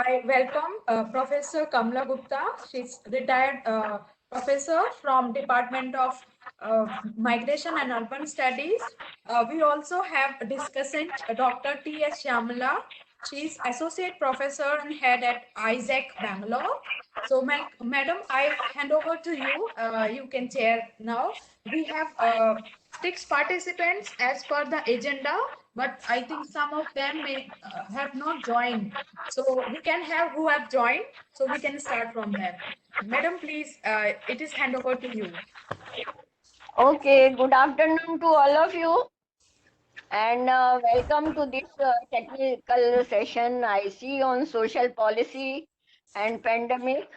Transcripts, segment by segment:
I welcome Professor Kamla Gupta. She's retired professor from Department of Migration and Urban Studies. We also have a discussant, Dr. T.S. Shyamala. She's associate professor and head at Isaac Bangalore. So, madam, I hand over to you. You can chair now. We have 6 participants as per the agenda, but I think some of them may have not joined. So we can have who have joined. So we can start from there. Madam, please, it is hand over to you. Okay, good afternoon to all of you and welcome to this technical session I see on social policy and pandemic.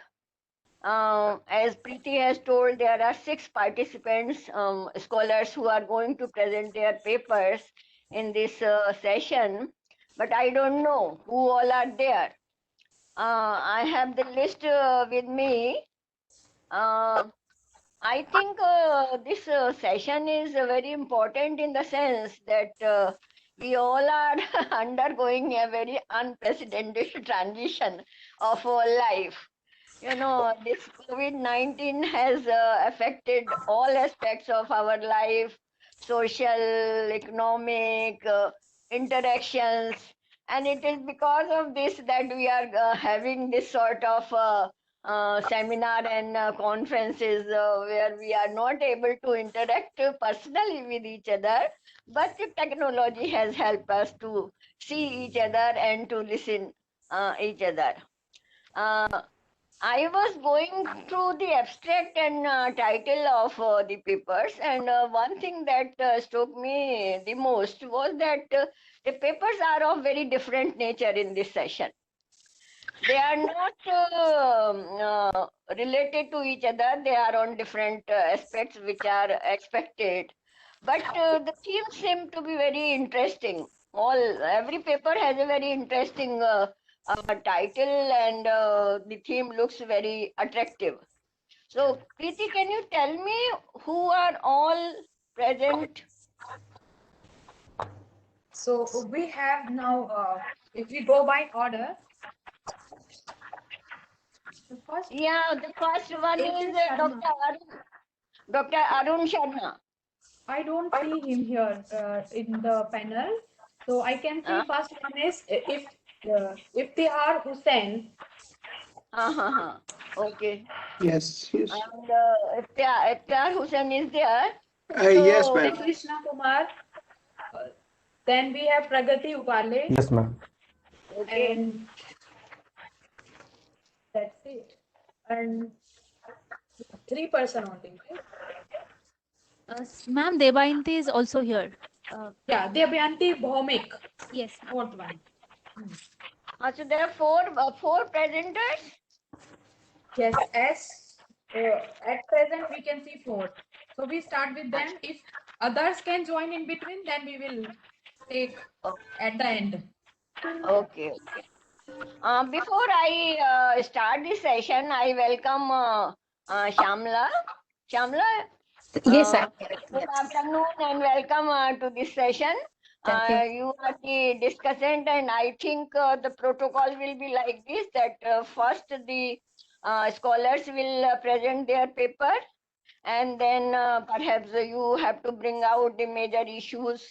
As Preeti has told, there are 6 participants, scholars who are going to present their papers in this session, but I don't know who all are there. I have the list with me. I think this session is very important in the sense that we all are undergoing a very unprecedented transition of our life. You know, this COVID-19 has affected all aspects of our life, social, economic, interactions. And it is because of this that we are having this sort of seminar and conferences where we are not able to interact personally with each other, but the technology has helped us to see each other and to listen each other. I was going through the abstract and title of the papers, and one thing that struck me the most was that the papers are of very different nature in this session. They are not related to each other. They are on different aspects which are expected. But the themes seem to be very interesting. Every paper has a very interesting title, and the theme looks very attractive. So, Preeti, can you tell me who are all present? So we have now, if we go by order, the first Yeah, the first one it is is Sharma. Dr. Arun Sharma. I don't see him here in the panel. So I can see Uh, first one is Iftihar Hussain. okay. Yes. And Iftikhar Hussain is there. Yes, So, ma'am. Then Krishna Kumar. Uh, then we have Pragati Upale. Yes, ma'am. okay. And that's it. And 3% only, right? Ma'am, Debayanti is also here. Yeah, Debyanti Bhaumik, Yes, ma'am. fourth one. So there are four presenters. Yes, at present we can see 4. So we start with them. If others can join in between, then we will take at the end. Okay. Before I start this session, I welcome Shamla. Shamla, Yes, sir. good afternoon and welcome to this session. Thank you. You are the discussant, and I think the protocol will be like this: that first the scholars will present their paper, and then perhaps you have to bring out the major issues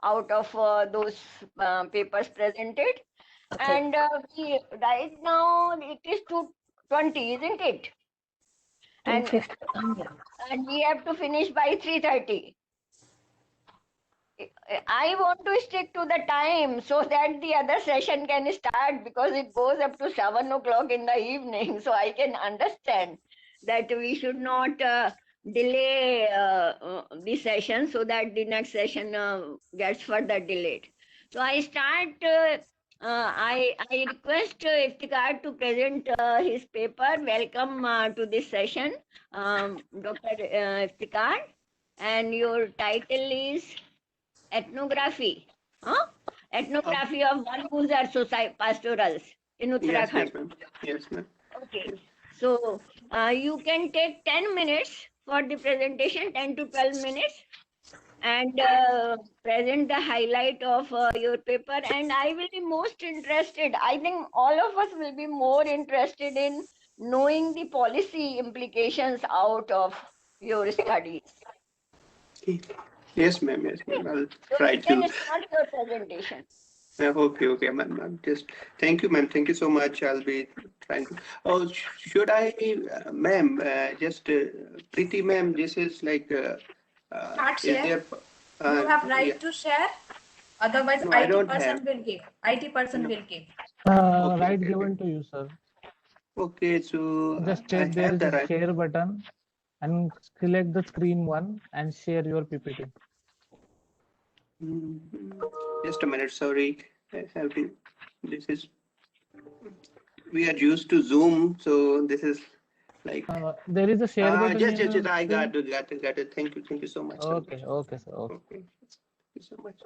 out of those papers presented. Okay. And right now it is 2:20, isn't it? And 250. Yeah. and we have to finish by 3:30. I want to stick to the time so that the other session can start, because it goes up to 7 o'clock in the evening. So I can understand that we should not delay the session so that the next session gets further delayed. So I start. I request Iftikhar to present his paper. Welcome to this session, Dr. Iftikhar, and your title is Ethnography. Huh? Ethnography of one user society pastorals in Yes, Uttarakhand. ma'am. Yes, ma'am. Okay. So you can take 10 minutes for the presentation, 10 to 12 minutes. and present the highlight of your paper. And I will be most interested. I think all of us will be more interested in knowing the policy implications out of your studies. Okay. Yes, ma'am. Yes, ma'am. I'll So try you can to. start your presentation. Okay, okay, ma'am. Just thank you, ma'am. Thank you so much. I'll be trying to. Oh, should I, ma'am? Just Preeti, ma'am. This is like. Start Is share. there? You have Yeah. right to share. Otherwise, No, I IT don't person have. will give. IT person No. will give. Okay, Right okay, okay. given to you, sir. Okay, so Just I check there have is the a right. share button and select the screen one and share your PPT. Mhm. Just a minute. Sorry, I have to. This is. We are used to Zoom, so this is like. There is a share button Yes, in yes, yes. your I screen. got it. Thank you so much. So Okay, much. okay, sir. Okay. Okay, thank you so much.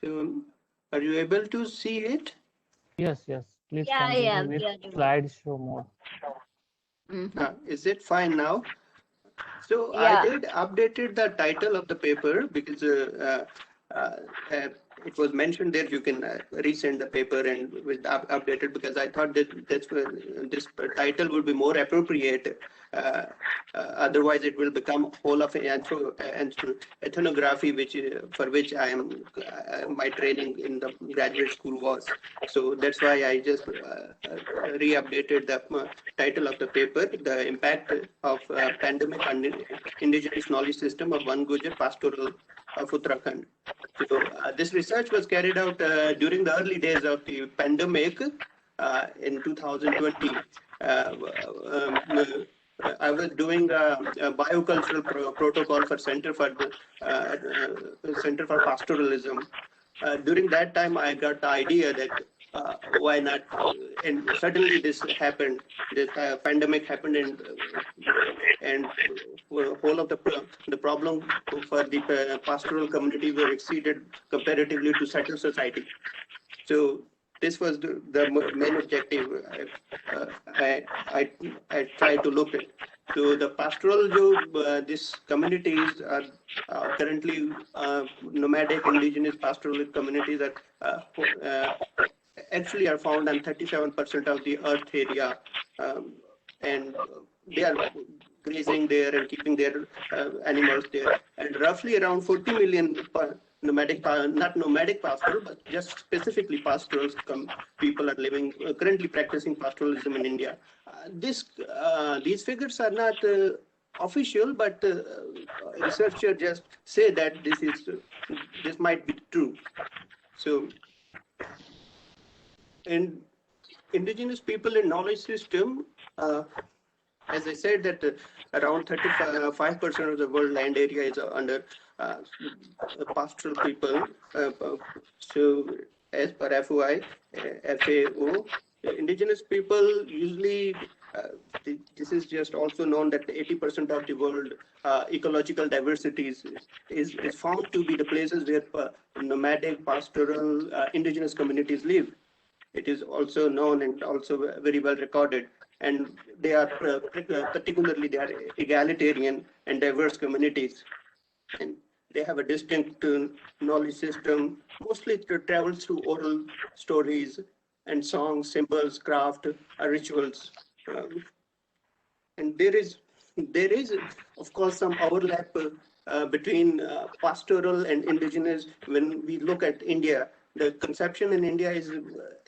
So, are you able to see it? Yes, yes. Please Yeah, continue yeah, with we are able. slideshow mode. Is it fine now? So I Yeah. did updated the title of the paper because uh, it was mentioned there. You can resend the paper and with updated because I thought that this title would be more appropriate. Uh, Otherwise, it will become whole of ethnography, which for which I am my training in the graduate school was. So that's why I just re-updated the title of the paper, the impact of pandemic on indigenous knowledge system of One Gujar pastoral of Uttarakhand. So this research was carried out during the early days of the pandemic in 2020. I was doing a biocultural protocol for Center for Pastoralism. During that time, I got the idea that why not? And suddenly this happened. This pandemic happened, and whole of the problem for the pastoral community were exceeded comparatively to settled society. So this was the main objective I tried to look at. So the pastoral these communities are currently nomadic indigenous pastoral communities are actually are found on 37% of the earth area, and they are grazing there and keeping their animals there. And roughly around 40 million nomadic, not nomadic pastoral, but just specifically pastoral people are living, currently practicing pastoralism in India. These figures are not official, but researchers just say that this might be true. So, in indigenous people in knowledge system, as I said, that around 35% of the world land area is under pastoral people. So, as per FOI, FAO, indigenous people usually, this is just also known that 80% of the world ecological diversity is found to be the places where nomadic, pastoral, indigenous communities live. It is also known and also very well recorded, and they are particularly they are egalitarian and diverse communities, and they have a distinct knowledge system. Mostly it travels through oral stories and songs, symbols, craft, rituals. And there is of course some overlap between pastoral and indigenous. When we look at India, the conception in India is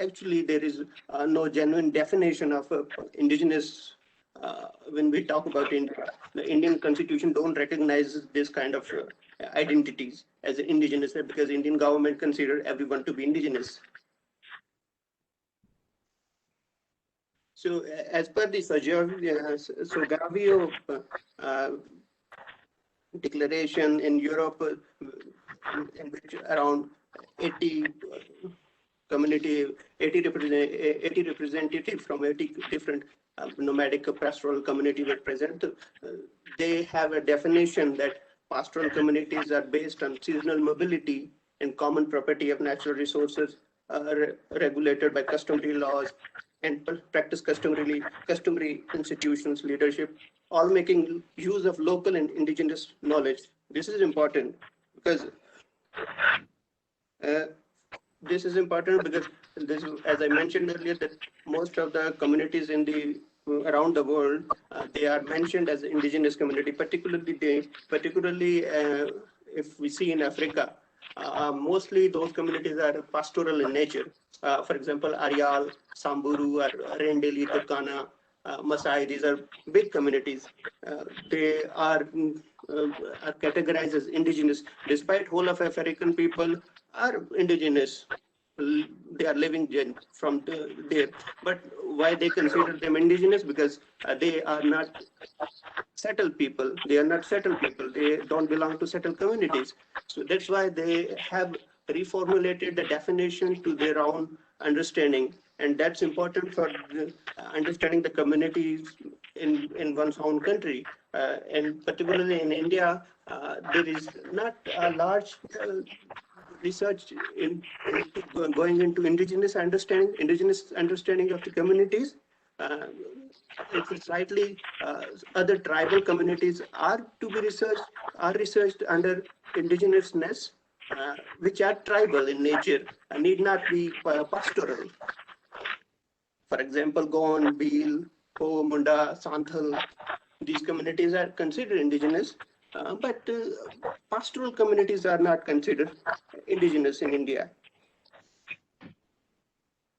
actually there is no genuine definition of indigenous. When we talk about India, the Indian constitution don't recognize this kind of identities as indigenous because Indian government consider everyone to be indigenous. So as per the Sogavio declaration in Europe, in which around 80 community, 80 representatives from 80 different nomadic pastoral community were present. They have a definition that pastoral communities are based on seasonal mobility and common property of natural resources regulated by customary laws and practice customary institutions, leadership, all making use of local and indigenous knowledge. This is important. because this is important because this, as I mentioned earlier, that most of the communities in the around the world, they are mentioned as indigenous community, particularly if we see in Africa, mostly those communities are pastoral in nature. For example, Arial, Samburu, or Rendeli, Turkana, Maasai, these are big communities. They are categorized as indigenous, despite whole of African people are indigenous. They are living from there. But why they consider them indigenous? Because they are not settled people. They are not settled people. They don't belong to settled communities. So that's why they have reformulated the definition to their own understanding. And that's important for understanding the communities in one's own country. And particularly in India, there is not a large research in going into indigenous understanding of the communities. Uh, it's slightly other tribal communities are to be researched under indigenousness, which are tribal in nature and need not be pastoral. For example, Gond, Bhil, Ho, Munda, Santhal, these communities are considered indigenous, but pastoral communities are not considered indigenous in India.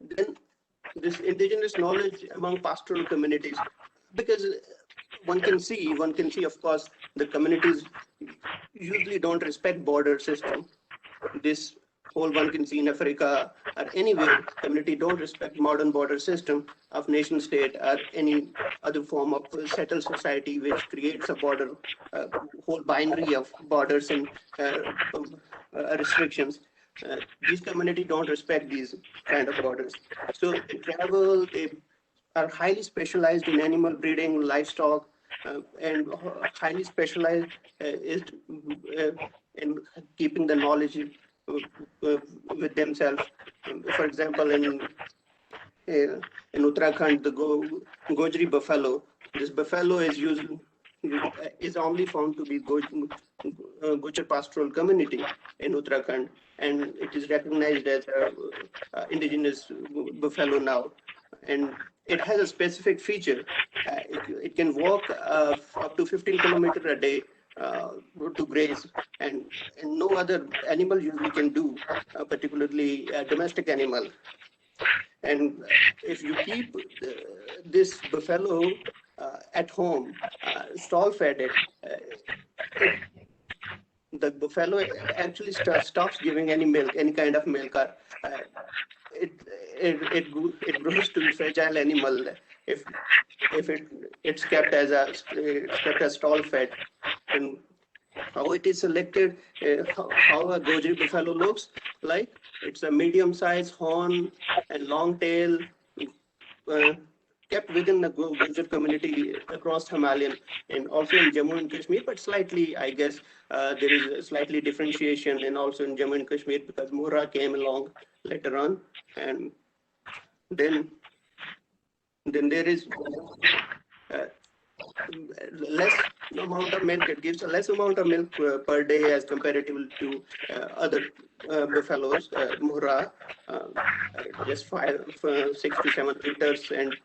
Then this indigenous knowledge among pastoral communities, because one can see, of course, the communities usually don't respect border system. This whole one can see in Africa or anywhere, community don't respect modern border system of nation state or any other form of settled society which creates a border, whole binary of borders and restrictions. These community don't respect these kind of borders. So they travel, they are highly specialized in animal breeding, livestock, and highly specialized in keeping the knowledge with themselves. For example, in Uttarakhand, the Gojri buffalo. This buffalo is only found to be Gujar pastoral community in Uttarakhand, and it is recognized as a indigenous buffalo now. And it has a specific feature. It can walk up to 15 kilometers a day to graze, and no other animal usually can do, particularly a domestic animal. And if you keep this buffalo at home, stall fed it, the buffalo actually stops giving any milk, any kind of milk, or it grows to be fragile animal if it's kept as stall fed. And how it is selected, how a Gojri buffalo looks like. It's a medium-sized horn and long tail, kept within the Gujar community across Himalayan and also in Jammu and Kashmir, but slightly, I guess, there is a slightly differentiation and also in Jammu and Kashmir because Mohra came along later on, and then there is less amount of milk. It gives a less amount of milk per day as comparatively to other buffaloes. Mohra, just 6 to 7 liters, and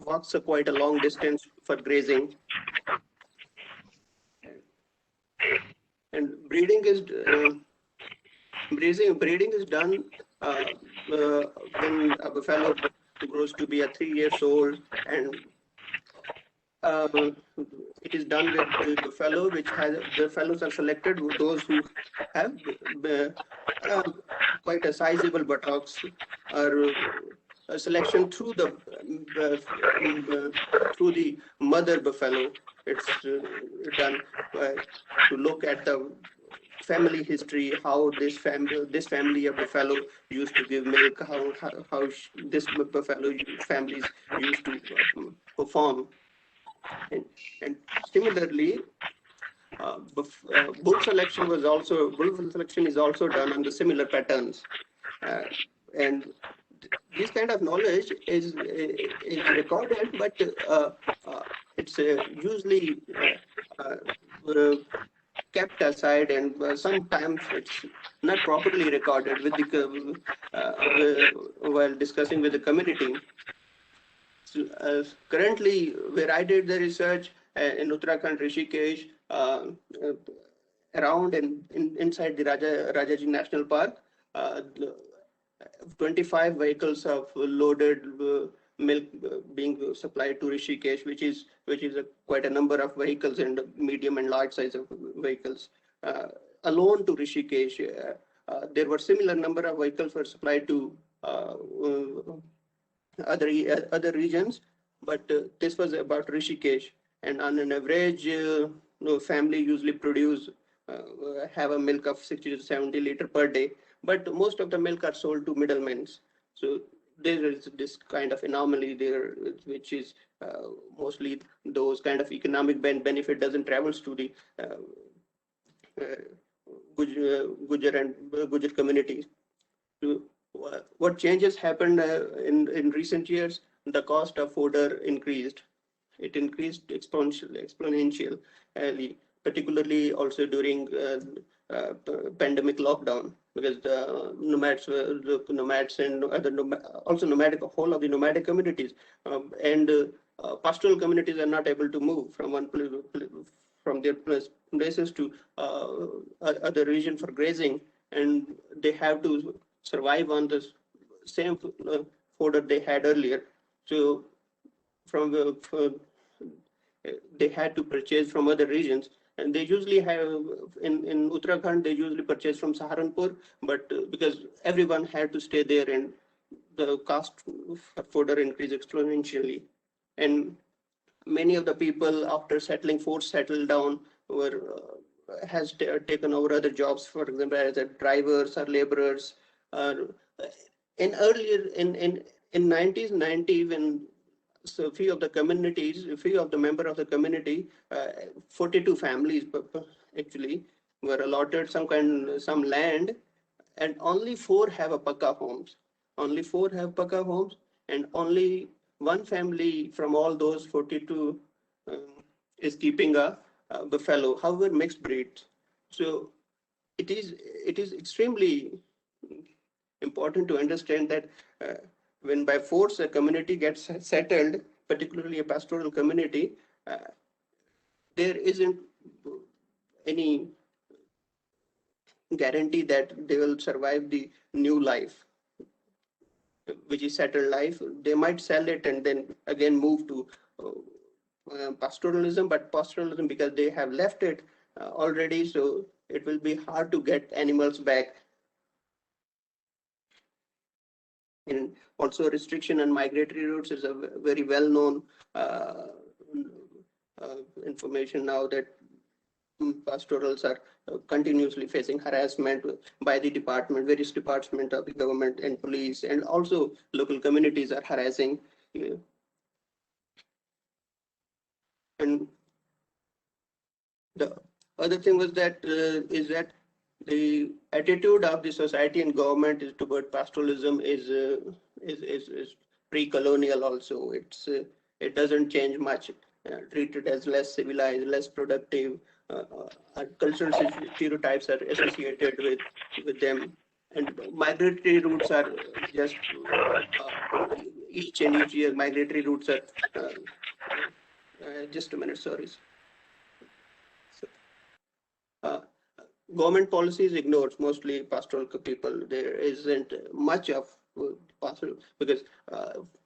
walks quite a long distance for grazing. And breeding is done when a buffalo grows to be 3 years old, and it is done with the buffalo, which has the buffaloes are selected with those who have quite a sizable buttocks, or a selection through the mother buffalo. It's done to look at the family history, how this family of buffalo used to give milk, how this buffalo families used to perform. And similarly, bull selection is also done on the similar patterns, and this kind of knowledge is recorded, but it's usually kept aside, and sometimes it's not properly recorded with the while discussing with the community. So, currently, where I did the research in Uttarakhand, Rishikesh, around and inside the Rajaji National Park, 25 vehicles of loaded milk being supplied to Rishikesh, which is quite a number of vehicles and medium and large size of vehicles alone to Rishikesh. There were similar number of vehicles were supplied to other regions, but this was about Rishikesh. And on an average, family usually produce have a milk of 60 to 70 liter per day, but most of the milk are sold to middlemen. So there is this kind of anomaly there, which is mostly those kind of economic benefit doesn't travels to the Gujar and Gujar communities. So, what changes happened in recent years? The cost of fodder increased. It increased exponentially, particularly also during pandemic lockdown, because the nomads and other also nomadic, whole of the nomadic communities and pastoral communities are not able to move from one place, from their places to other region for grazing, and they have to survive on the same fodder they had earlier. So from they had to purchase from other regions, and they usually have in Uttarakhand they usually purchase from Saharanpur, but because everyone had to stay there and the cost for fodder increased exponentially, and many of the people after forced settle down were has taken over other jobs, for example as drivers or laborers. In earlier in 1990, when so few of the communities, few of the member of the community, 42 families actually were allotted some land, and only 4 have a pakka homes. Only 4 have pakka homes, and only one family from all those 42 is keeping a buffalo, however mixed breeds. So it is extremely important to understand that when by force a community gets settled, particularly a pastoral community, there isn't any guarantee that they will survive the new life, which is settled life. They might sell it and then again move to pastoralism, but pastoralism, because they have left it already, so it will be hard to get animals back. And also restriction on migratory routes is a very well-known information now, that pastorals are continuously facing harassment by the various departments of the government and police, and also local communities are harassing. And the other thing was that is that the attitude of the society and government is toward pastoralism is pre-colonial also. It doesn't change much. Treated as less civilized, less productive. Cultural stereotypes are associated with them, and migratory routes are just each year migratory routes are just a minute, sorry. Government policies ignores mostly pastoral people. There isn't much of pastoral, because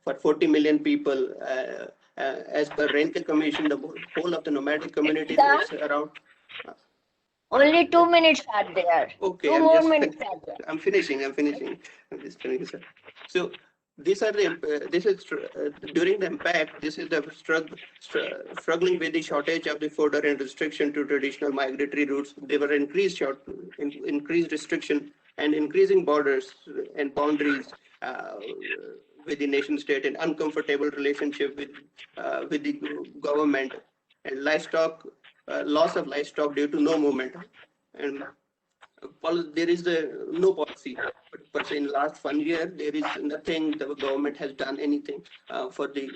for 40 million people, as per Renke Commission, the whole of the nomadic community is around. Only 2 minutes are there. Okay, 2 more minutes are there. I'm finishing. I'm just finishing. So these are the this is during the impact. This is the struggling with the shortage of the fodder and restriction to traditional migratory routes. There were increased restriction and increasing borders and boundaries with the nation state, and uncomfortable relationship with the government, and livestock loss of livestock due to no movement, and there is no policy. But per se in last 1 year, there is nothing the government has done anything for the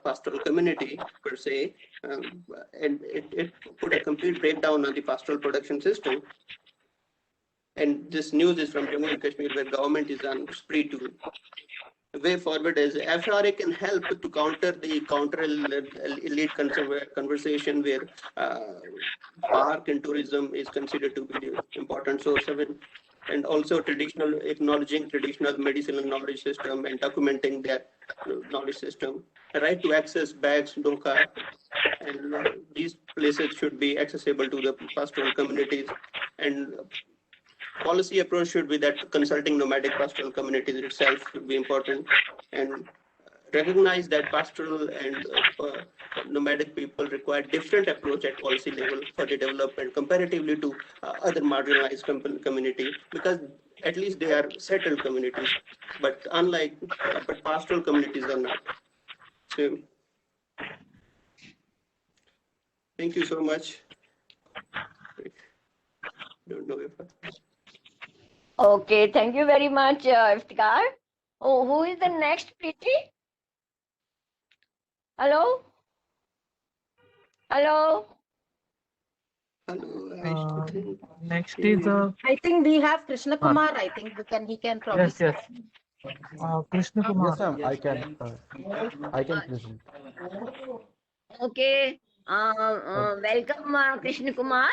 pastoral community per se. And it put a complete breakdown on the pastoral production system. And this news is from Jammu and Kashmir, where government is on spree to way forward is FRA can help to counter the elite conversation where park and tourism is considered to be the important source of it, and also acknowledging traditional medicinal knowledge system and documenting that knowledge system. The right to access bags, doka, and these places should be accessible to the pastoral communities, and policy approach should be that consulting nomadic pastoral communities itself should be important, and recognize that pastoral and nomadic people require different approach at policy level for the development comparatively to other marginalized community, because at least they are settled communities, but but pastoral communities are not. So, thank you so much. Don't know if Okay, thank you very much, Iftikhar. Oh, who is the next, Preeti? Hello? Hello? Hello, I still think Next is I think we have Krishna Kumar. I think he can probably. yes. Krishna Kumar. Yes, ma'am. I can present. Okay. Welcome, Krishna Kumar.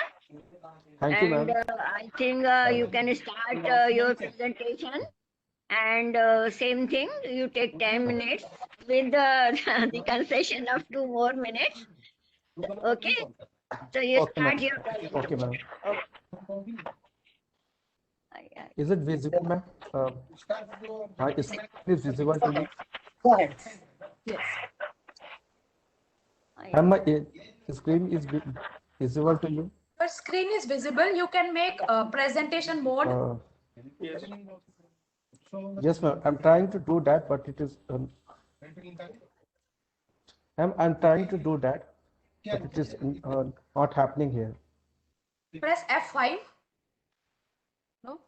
Thank you, And ma'am. I think you can start your presentation. And same thing, you take 10 minutes with the concession of 2 more minutes. Okay. So you Okay, start ma'am. your presentation. Okay, ma'am. Okay. Is it visible, ma'am? Is it visible to you? Go ahead. Yes. Ma'am, my screen is visible to you? Your screen is visible. You can make a presentation mode. yes. Yes, ma'am. I'm trying to do that, but it is. I'm trying to do that, but it is not happening here. Press F5. No?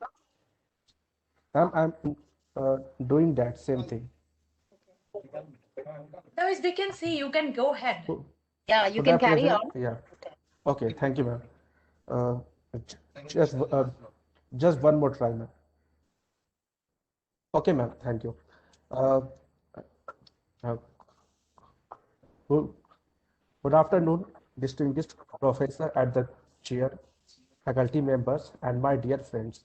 I'm doing that same thing. Otherwise, we can see. You can go ahead. Yeah, you Should can I carry present? on. Yeah. Okay. Thank you, ma'am. Just one more try, ma'am. Okay, ma'am. Thank you. Uh, Good afternoon, distinguished professor at the chair, faculty members, and my dear friends.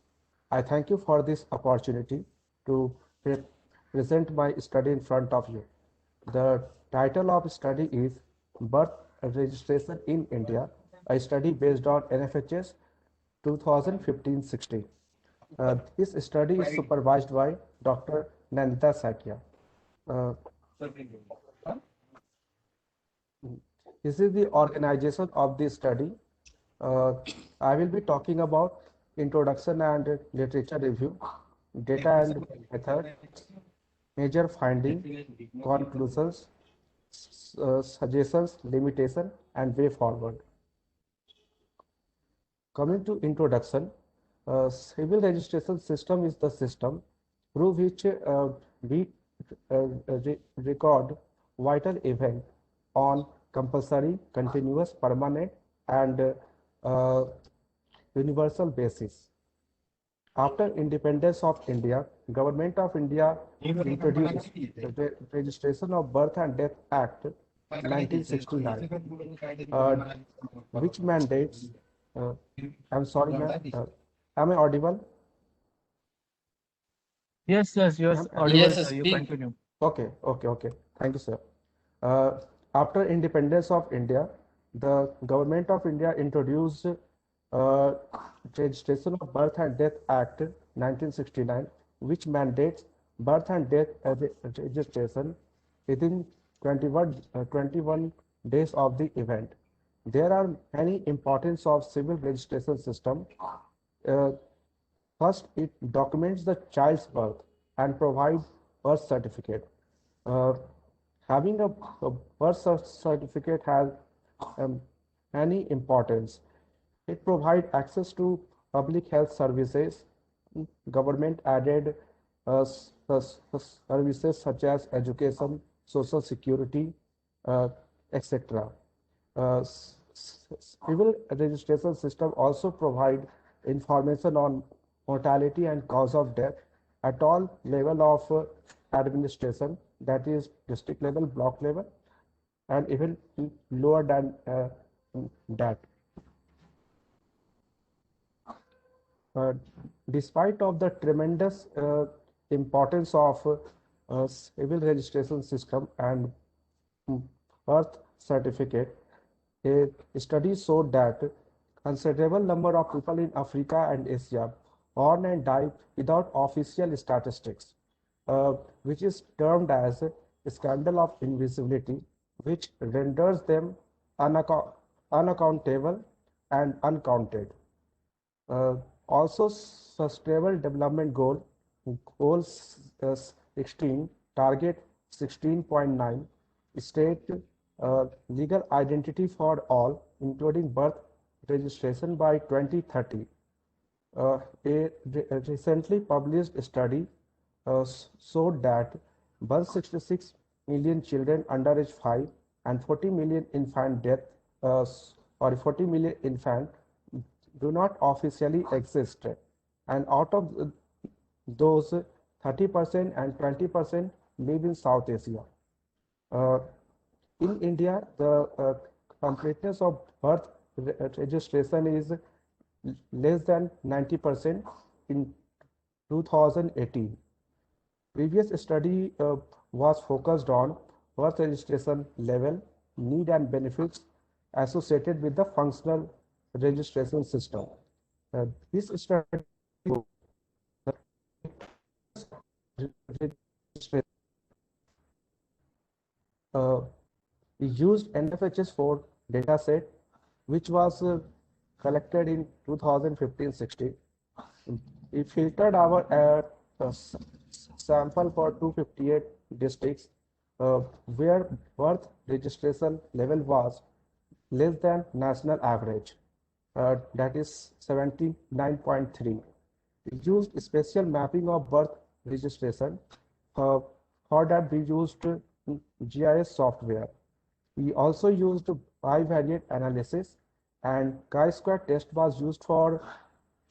I thank you for this opportunity to present my study in front of you. The title of study is Birth Registration in India, a study based on NFHS 2015-16. This study is supervised by Dr. Nandita Satya. This is the organization of this study. I will be talking about introduction and literature review, data and method, major finding, conclusions, suggestions, limitation, and way forward. Coming to introduction, civil registration system is the system through which we record vital event on compulsory, continuous, permanent, and universal basis. After independence of India, Government of India introduced the Registration of Birth and Death Act 1969, which mandates, I'm sorry, ma'am, am I audible? Yes, you're audible, Yes, sir. You speak. continue. Okay. Thank you, sir. After independence of India, the Government of India introduced Registration of Birth and Death Act 1969, which mandates birth and death registration within 21 days of the event. There are many importance of civil registration system. First, it documents the child's birth and provides birth certificate. Having a birth certificate has any importance. It provides access to public health services, government added services such as education, social security, uh, etc. Civil registration system also provide information on mortality and cause of death at all level of administration, that is district level, block level, and even lower than that. Uh, Despite of the tremendous importance of civil registration system and birth certificate, a study showed that considerable number of people in Africa and Asia born and die without official statistics, which is termed as a scandal of invisibility, which renders them unaccountable and uncounted. Uh, Also, Sustainable Development Goals 16, Target 16.9 state legal identity for all, including birth registration by 2030. A recently published study showed that 166 million children under age 5 and 40 million infant death, or 40 million infant do not officially exist. And out of those, 30% and 20% live in South Asia. Uh, in India, the completeness of birth registration is less than 90% in 2018. Previous study was focused on birth registration level, need and benefits associated with the functional registration system. This study uh, we used NFHS4 dataset, which was collected in 2015-16. We filtered our sample for 258 districts where birth registration level was less than national average, that is 79.3. We used special mapping of birth registration. For that, we used GIS software. We also used bivariate analysis, and chi-square test was used for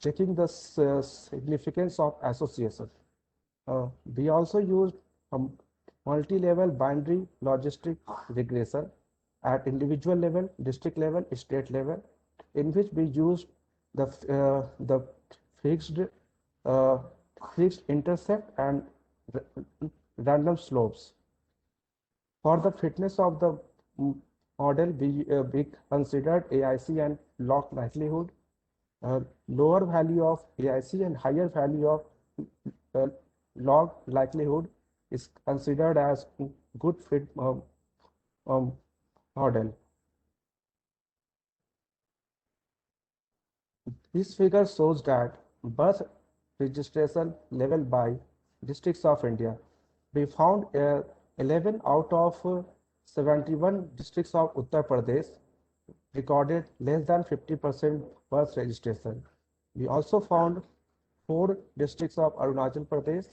checking the significance of association. We also used multi-level binary logistic regression at individual level, district level, state level, in which we used the fixed fixed intercept and random slopes. For the fitness of the model, we considered AIC and log likelihood. Lower value of AIC and higher value of log likelihood is considered as good fit model. This figure shows that birth registration level by districts of India. We found 11 out of 71 districts of Uttar Pradesh recorded less than 50% birth registration. We also found 4 districts of Arunachal Pradesh,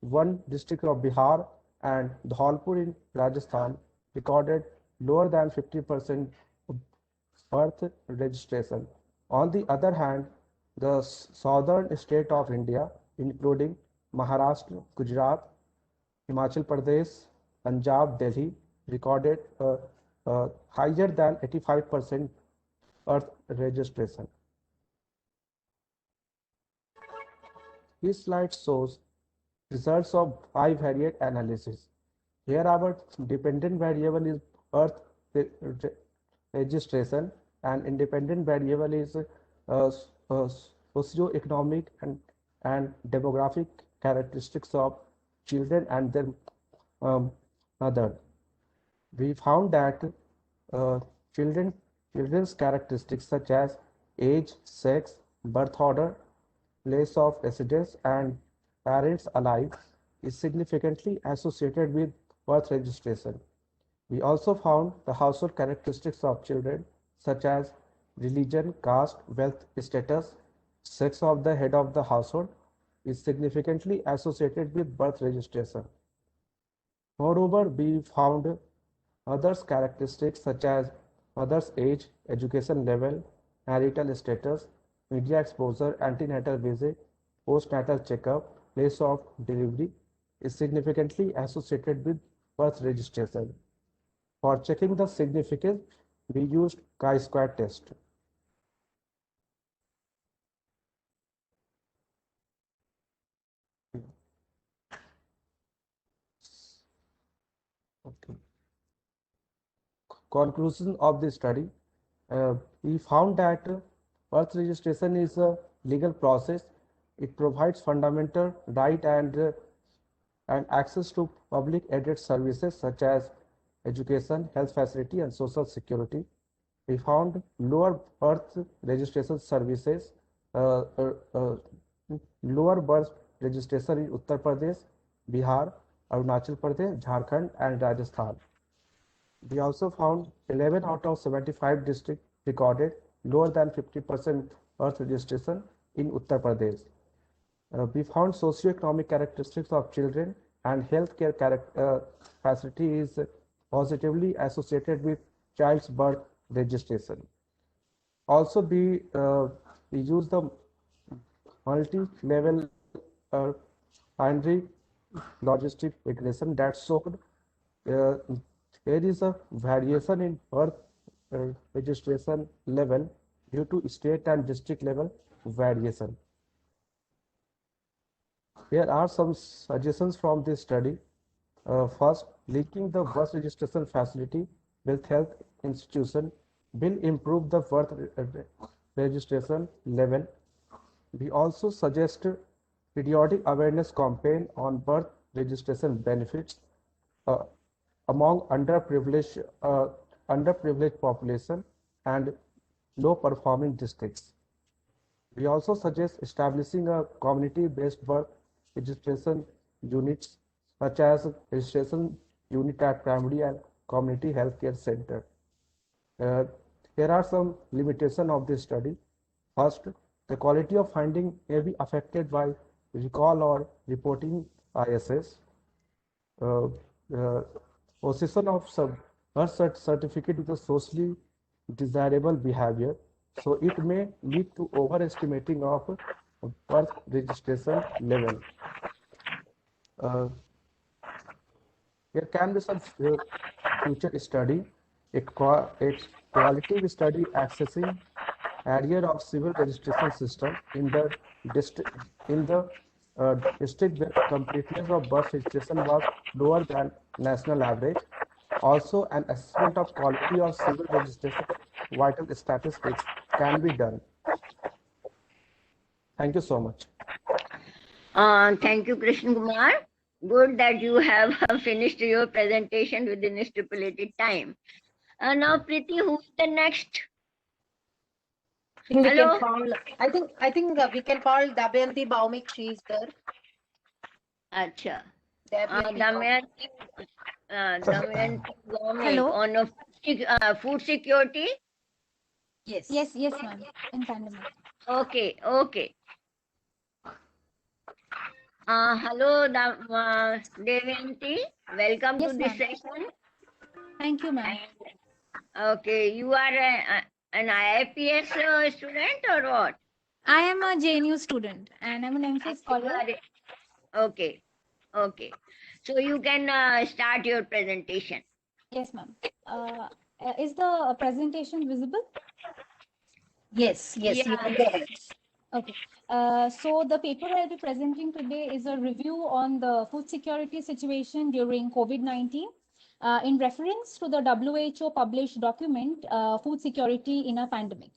1 district of Bihar, and Dholpur in Rajasthan recorded lower than 50% birth registration. On the other hand, the southern state of India, including Maharashtra, Gujarat, Himachal Pradesh, Punjab, Delhi, recorded higher than 85% birth registration. This slide shows results of bivariate analysis. Here our dependent variable is birth registration and independent variable is socioeconomic and demographic characteristics of children and their mother. We found that children's characteristics such as age, sex, birth order, place of residence, and parents alive is significantly associated with birth registration. We also found the household characteristics of children such as religion, caste, wealth status, sex of the head of the household is significantly associated with birth registration. Moreover, we found others characteristics such as mother's age, education level, marital status, media exposure, antenatal visit, postnatal checkup, place of delivery is significantly associated with birth registration. For checking the significance, we used chi-square test. Okay. Conclusion of the study, we found that birth registration is a legal process. It provides fundamental right and access to public aided services such as education, health facility, and social security. We found lower birth registration services, uh, uh, uh, lower birth registration in Uttar Pradesh, Bihar, Arunachal Pradesh, Jharkhand, and Rajasthan. We also found 11 out of 75 districts recorded lower than 50% birth registration in Uttar Pradesh. We found socioeconomic characteristics of children and healthcare facility is positively associated with child's birth registration. Also, we use the multi-level binary logistic regression that showed uh, there is a variation in birth registration level due to state and district level variation. Here are some suggestions from this study. First, linking the birth registration facility with health institution will improve the birth registration level. We also suggest periodic awareness campaign on birth registration benefits uh, among underprivileged population and low performing districts. We also suggest establishing a community-based birth registration units such as registration unit at primary and community healthcare center. Here are some limitations of this study. First, the quality of finding may be affected by recall or reporting ISS. Possession of birth certificate with a socially desirable behavior. So it may lead to overestimating of birth registration level. There can be some future study, a qualitative study accessing area of civil registration system in the district district where completeness of birth registration was lower than national average. Also, an assessment of quality of civil registration vital statistics can be done. Thank you so much. Thank you, Krishna Kumar. Good that you have finished your presentation within a stipulated time. Now, Preeti, who's the next? I think we Hello? can call. I think we can call Damayanti Baumik. She is there. Acha. Damayanti Baumik. Damayanti Baumik Hello. on food security. Yes. Yes, ma'am. In pandemic. Okay. Hello, Devanti. Welcome Yes, to this ma'am. session. Thank you, ma'am. Okay, you are an IIPS student or what? I am a JNU student and I'm an MPhil scholar. Okay. So you can start your presentation. Yes, ma'am. Is the presentation visible? Yes. You Yeah. can go ahead. Okay. So the paper I'll be presenting today is a review on the food security situation during COVID-19 in reference to the WHO published document, Food Security in a Pandemic.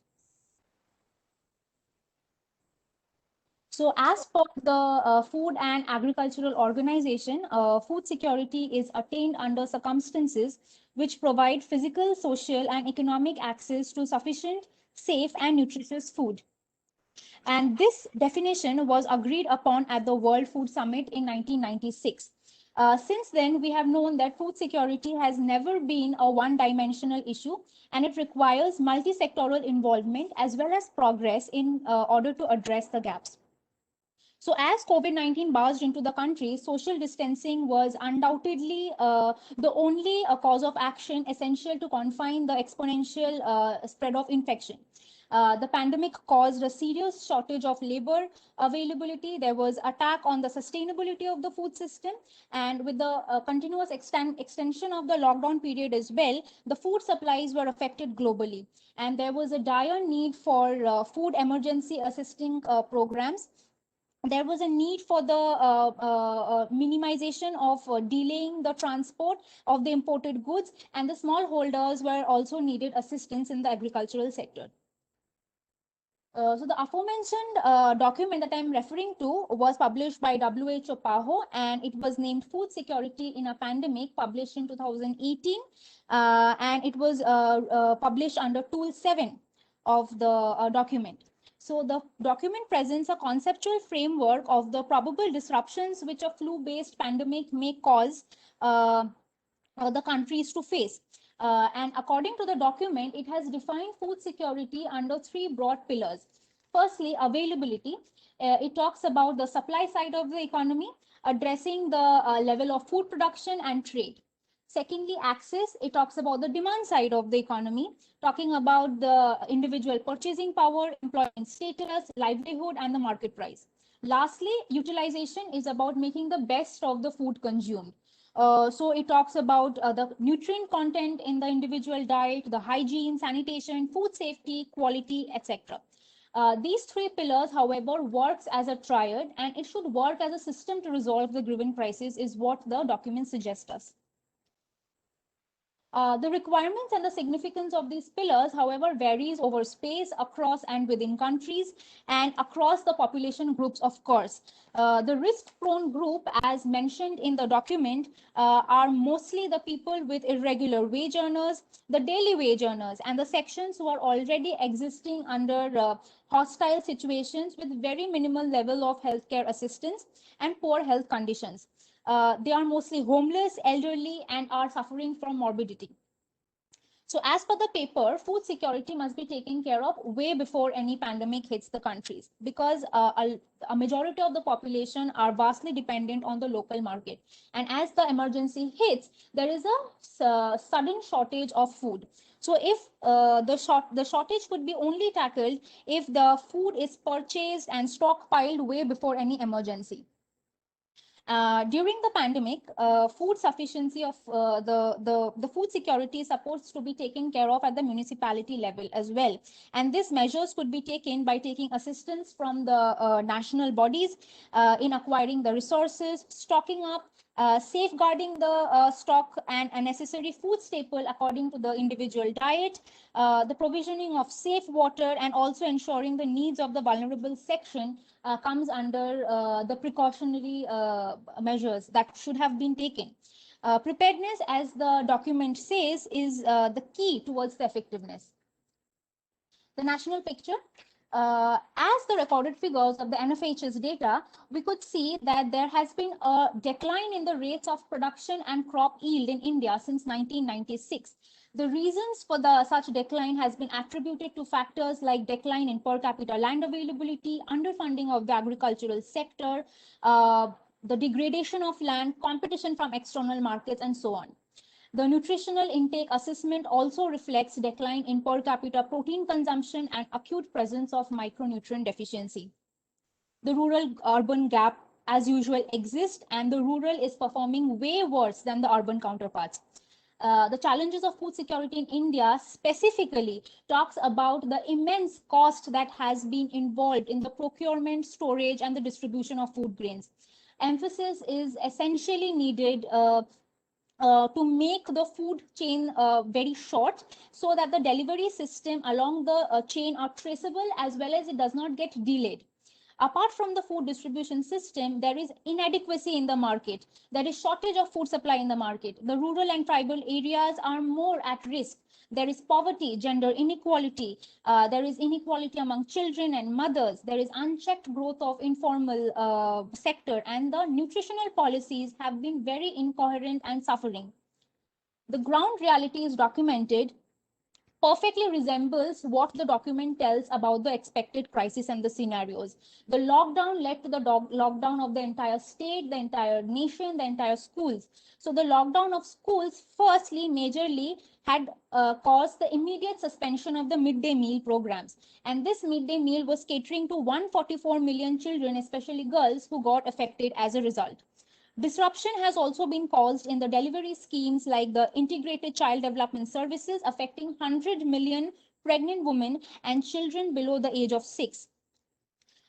So as per the Food and Agricultural Organization, food security is attained under circumstances which provide physical, social, and economic access to sufficient, safe, and nutritious food. And this definition was agreed upon at the World Food Summit in 1996. Since then, we have known that food security has never been a one-dimensional issue, and it requires multi-sectoral involvement as well as progress in order to address the gaps. So as COVID-19 barged into the country, social distancing was undoubtedly the only cause of action essential to confine the exponential spread of infection. The pandemic caused a serious shortage of labor availability. There was attack on the sustainability of the food system. And with the continuous extension of the lockdown period as well, the food supplies were affected globally. And there was a dire need for food emergency assisting programs. There was a need for the minimization of delaying the transport of the imported goods, and the smallholders were also needed assistance in the agricultural sector. So the aforementioned document that I'm referring to was published by WHO PAHO, and it was named Food Security in a Pandemic, published in 2018, and it was published under Tool 7 of the document. So the document presents a conceptual framework of the probable disruptions which a flu-based pandemic may cause the countries to face. And according to the document, it has defined food security under three broad pillars. Firstly, availability. It talks about the supply side of the economy, addressing the level of food production and trade. Secondly, access. It talks about the demand side of the economy, talking about the individual purchasing power, employment status, livelihood, and the market price. Lastly, utilization is about making the best of the food consumed. So it talks about the nutrient content in the individual diet, the hygiene, sanitation, food safety, quality, etc. These three pillars, however, works as a triad, and it should work as a system to resolve the given crisis, is what the document suggests us. The requirements and the significance of these pillars, however, varies over space, across and within countries, and across the population groups, of course. The risk-prone group, as mentioned in the document, are mostly the people with irregular wage earners, the daily wage earners, and the sections who are already existing under hostile situations with very minimal level of healthcare assistance and poor health conditions. They are mostly homeless, elderly, and are suffering from morbidity. So as per the paper, food security must be taken care of way before any pandemic hits the countries, because a majority of the population are vastly dependent on the local market. And as the emergency hits, there is a sudden shortage of food. So if the shortage could be only tackled if the food is purchased and stockpiled way before any emergency. During the pandemic, food sufficiency of the food security is supposed to be taken care of at the municipality level as well. And these measures could be taken by taking assistance from the national bodies in acquiring the resources, stocking up, safeguarding the stock and a necessary food staple according to the individual diet, the provisioning of safe water, and also ensuring the needs of the vulnerable section comes under the precautionary measures that should have been taken. Preparedness, as the document says, is the key towards the effectiveness. The national picture. As the recorded figures of the NFHS data, we could see that there has been a decline in the rates of production and crop yield in India since 1996. The reasons for such decline has been attributed to factors like decline in per capita land availability, underfunding of the agricultural sector, the degradation of land, competition from external markets, and so on. The nutritional intake assessment also reflects decline in per capita protein consumption and acute presence of micronutrient deficiency. The rural-urban gap, as usual, exists, and the rural is performing way worse than the urban counterparts. The challenges of food security in India specifically talks about the immense cost that has been involved in the procurement, storage, and the distribution of food grains. Emphasis is essentially needed to make the food chain very short, so that the delivery system along the chain are traceable, as well as it does not get delayed. Apart from the food distribution system, there is inadequacy in the market. There is shortage of food supply in the market. The rural and tribal areas are more at risk. There is poverty, gender inequality. There is inequality among children and mothers. There is unchecked growth of informal sector, and the nutritional policies have been very incoherent and suffering. The ground reality is documented perfectly resembles what the document tells about the expected crisis and the scenarios. The lockdown led to the lockdown of the entire state, the entire nation, the entire schools. So the lockdown of schools, firstly, majorly had caused the immediate suspension of the midday meal programs. And this midday meal was catering to 144 million children, especially girls, who got affected as a result. Disruption has also been caused in the delivery schemes like the Integrated Child Development Services, affecting 100 million pregnant women and children below the age of 6.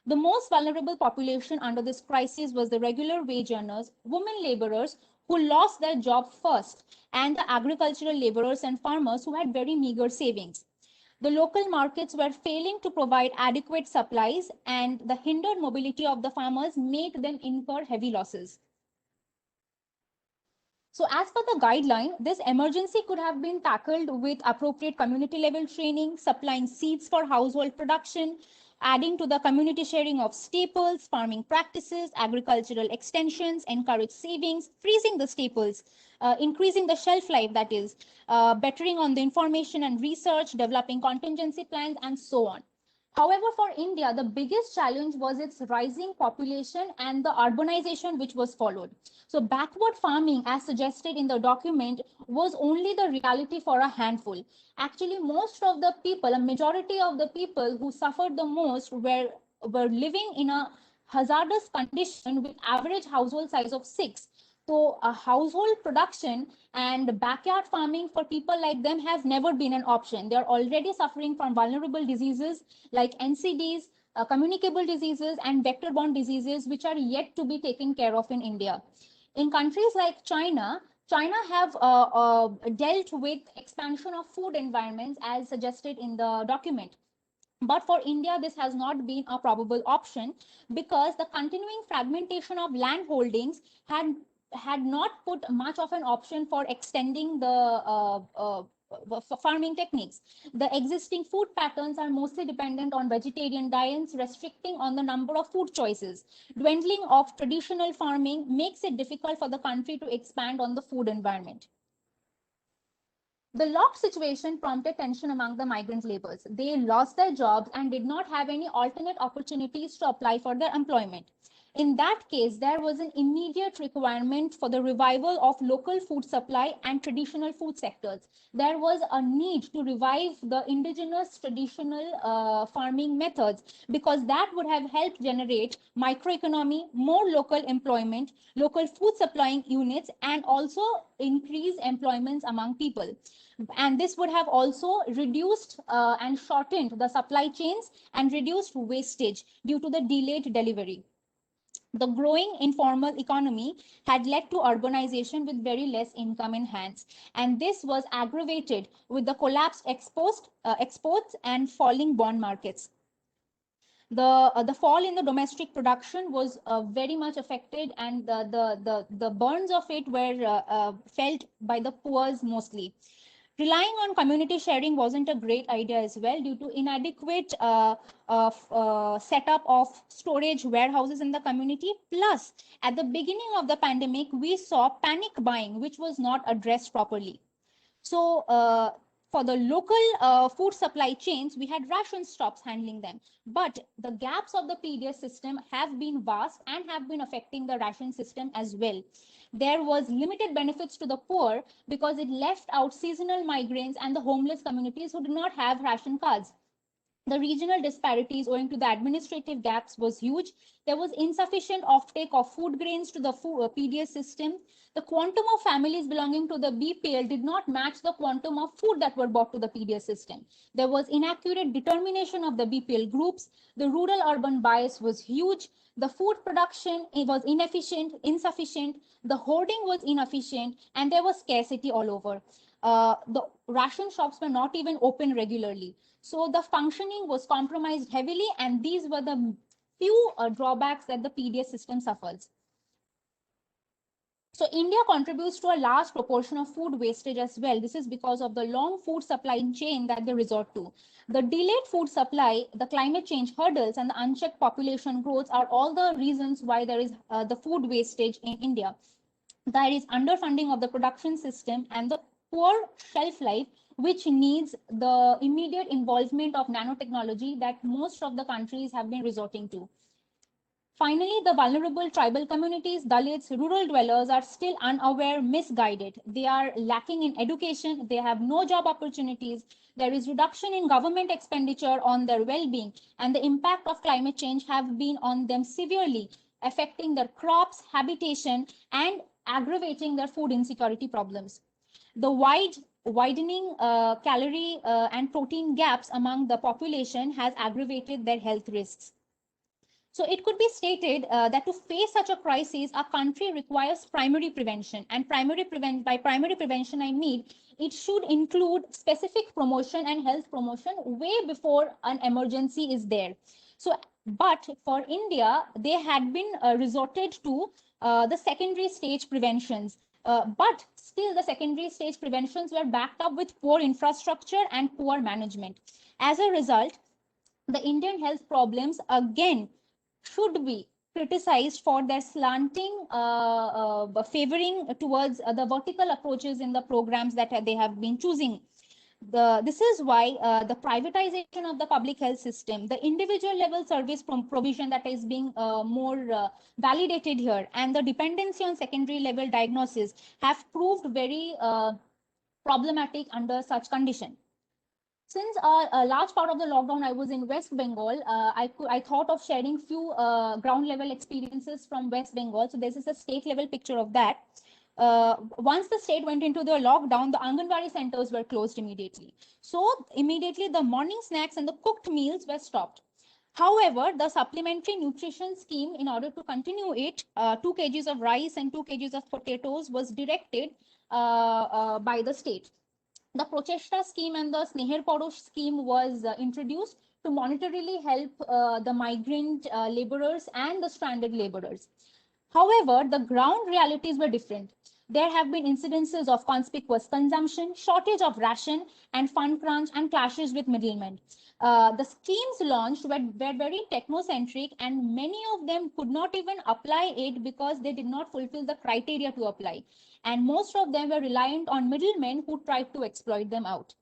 The most vulnerable population under this crisis was the regular wage earners, women laborers who lost their job first, and the agricultural laborers and farmers who had very meager savings. The local markets were failing to provide adequate supplies, and the hindered mobility of the farmers made them incur heavy losses. So as per the guideline, this emergency could have been tackled with appropriate community level training, supplying seeds for household production, adding to the community sharing of staples, farming practices, agricultural extensions, encourage savings, freezing the staples, increasing the shelf life, that is, bettering on the information and research, developing contingency plans, and so on. However, for India, the biggest challenge was its rising population and the urbanization which was followed. So backward farming, as suggested in the document, was only the reality for a handful. Actually, most of the people, a majority of the people who suffered the most were living in a hazardous condition with average household size of 6. So a household production and backyard farming for people like them have never been an option. They're already suffering from vulnerable diseases like NCDs, communicable diseases, and vector-borne diseases, which are yet to be taken care of in India. In countries like China have dealt with expansion of food environments as suggested in the document. But for India, this has not been a probable option because the continuing fragmentation of land holdings had not put much of an option for extending the farming techniques. The existing food patterns are mostly dependent on vegetarian diets, restricting on the number of food choices. Dwindling of traditional farming makes it difficult for the country to expand on the food environment. The locked situation prompted tension among the migrant laborers. They lost their jobs and did not have any alternate opportunities to apply for their employment. In that case, there was an immediate requirement for the revival of local food supply and traditional food sectors. There was a need to revive the indigenous traditional farming methods because that would have helped generate microeconomy, more local employment, local food supplying units, and also increase employments among people. And this would have also reduced and shortened the supply chains and reduced wastage due to the delayed delivery. The growing informal economy had led to urbanization with very less income in hands. And this was aggravated with the collapsed exports and falling bond markets. The fall in the domestic production was very much affected, and the burns of it were felt by the poor mostly. Relying on community sharing wasn't a great idea as well due to inadequate setup of storage warehouses in the community. Plus, at the beginning of the pandemic, we saw panic buying, which was not addressed properly. So for the local food supply chains, we had ration stops handling them. But the gaps of the PDS system have been vast and have been affecting the ration system as well. There was limited benefits to the poor because it left out seasonal migrants and the homeless communities who did not have ration cards. The regional disparities owing to the administrative gaps was huge. There was insufficient offtake of food grains to the PDS system. The quantum of families belonging to the BPL did not match the quantum of food that were bought to the PDS system. There was inaccurate determination of the BPL groups. The rural-urban bias was huge. The food production was inefficient, insufficient. The hoarding was inefficient, and there was scarcity all over. The ration shops were not even open regularly. So the functioning was compromised heavily, and these were the few drawbacks that the PDS system suffers. So India contributes to a large proportion of food wastage as well. This is because of the long food supply chain that they resort to. The delayed food supply, the climate change hurdles, and the unchecked population growth are all the reasons why there is the food wastage in India. There is underfunding of the production system and the poor shelf life, which needs the immediate involvement of nanotechnology that most of the countries have been resorting to. Finally, the vulnerable tribal communities, Dalits, rural dwellers are still unaware, misguided. They are lacking in education. They have no job opportunities. There is reduction in government expenditure on their well-being, and the impact of climate change have been on them severely, affecting their crops, habitation, and aggravating their food insecurity problems. The widening calorie and protein gaps among the population has aggravated their health risks. So it could be stated that to face such a crisis, a country requires primary prevention. And by primary prevention, I mean it should include specific promotion and health promotion way before an emergency is there. So, but for India, they had been resorted to the secondary stage preventions. But still, the secondary stage preventions were backed up with poor infrastructure and poor management. As a result, the Indian health problems again should be criticized for their slanting, favoring towards the vertical approaches in the programs that they have been choosing. This is why the privatization of the public health system, the individual level service provision that is being more validated here, and the dependency on secondary level diagnosis have proved very problematic under such condition. Since a large part of the lockdown I was in West Bengal, I thought of sharing few ground level experiences from West Bengal. So this is a state level picture of that. Once the state went into the lockdown, the Anganwadi centers were closed immediately. So immediately the morning snacks and the cooked meals were stopped. However, the supplementary nutrition scheme, in order to continue it, 2 kgs of rice and 2 kgs of potatoes was directed by the state. The Prochesta scheme and the Sneher Padosh scheme was introduced to monetarily help the migrant laborers and the stranded laborers. However, the ground realities were different. There have been incidences of conspicuous consumption, shortage of ration, and fund crunch and clashes with middlemen. The schemes launched were very technocentric, and many of them could not even apply it because they did not fulfill the criteria to apply. And most of them were reliant on middlemen who tried to exploit them out.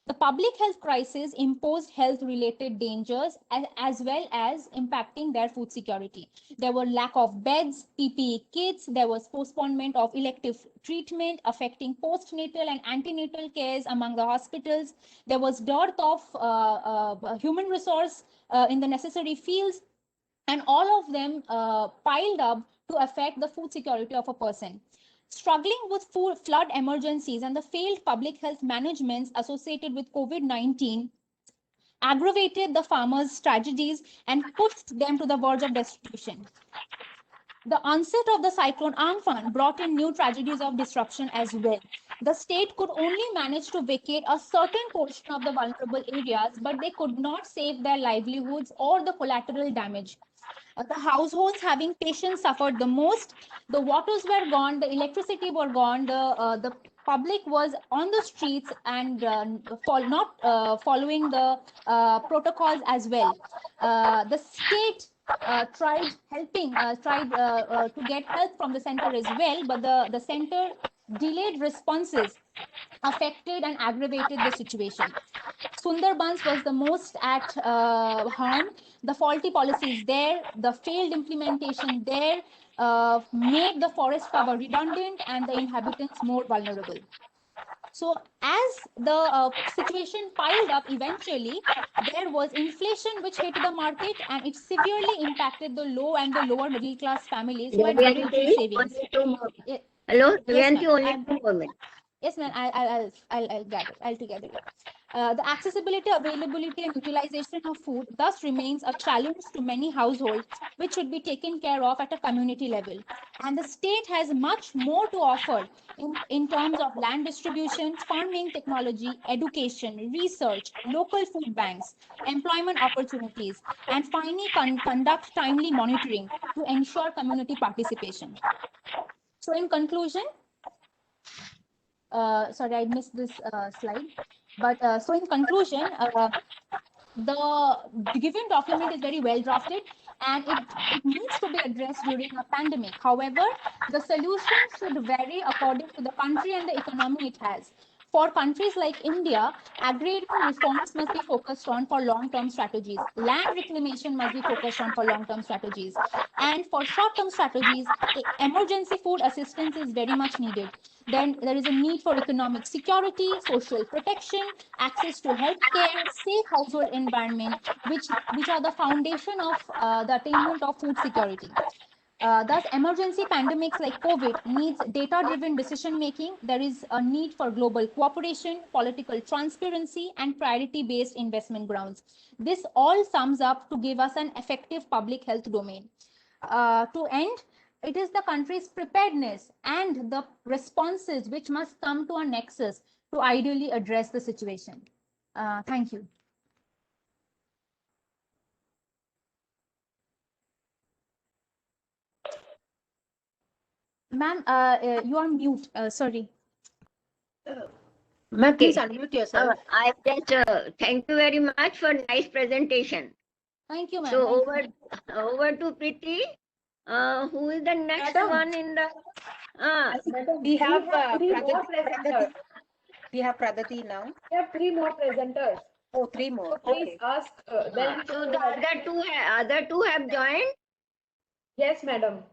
The public health crisis imposed health-related dangers as well as impacting their food security. There were lack of beds, PPE kits, there was postponement of elective treatment affecting postnatal and antenatal cares among the hospitals. There was dearth of human resource in the necessary fields, and all of them piled up to affect the food security of a person. Struggling with flood emergencies and the failed public health managements associated with COVID-19 aggravated the farmers' tragedies and pushed them to the verge of destitution. The onset of the cyclone Amphan brought in new tragedies of disruption as well. The state could only manage to vacate a certain portion of the vulnerable areas, but they could not save their livelihoods or the collateral damage. The households having patients suffered the most. The waters were gone, the electricity were gone, the public was on the streets and not following the protocols as well. The state tried to get help from the center as well, but the center delayed responses affected and aggravated the situation. Sundarbans was the most at harm. The faulty policies there, the failed implementation there made the forest cover redundant and the inhabitants more vulnerable. So as the situation piled up, eventually there was inflation which hit the market, and it severely impacted the low and the lower middle class families who had very few savings. Hello, Yes, Devanti, ma'am. only 2 more minutes. Yes, ma'am. I'll gather. I'll together it. The accessibility, availability, and utilization of food thus remains a challenge to many households, which should be taken care of at a community level. And the state has much more to offer in terms of land distribution, farming technology, education, research, local food banks, employment opportunities, and finally conduct timely monitoring to ensure community participation. So in conclusion, sorry, I missed this slide. But so in conclusion, the given document is very well drafted and it needs to be addressed during a pandemic. However, the solution should vary according to the country and the economy it has. For countries like India, agrarian reforms must be focused on for long-term strategies. Land reclamation must be focused on for long-term strategies. And for short-term strategies, emergency food assistance is very much needed. Then there is a need for economic security, social protection, access to healthcare, safe household environment, which are the foundation of the attainment of food security. Thus, emergency pandemics like COVID needs data-driven decision-making. There is a need for global cooperation, political transparency, and priority-based investment grounds. This all sums up to give us an effective public health domain. To end, it is the country's preparedness and the responses which must come to a nexus to ideally address the situation. Thank you. Ma'am, you are mute. Sorry. Ma'am, please Okay. unmute yourself. I just thank you very much for nice presentation. Thank you, ma'am. So Thank you. over to Preeti. Who is the next Madam. one in the? We have three more Pragadati. presenters. We have Pragati now. We have three more presenters. Oh, three more. So please Okay. ask them. So the other two have joined. Yes, madam.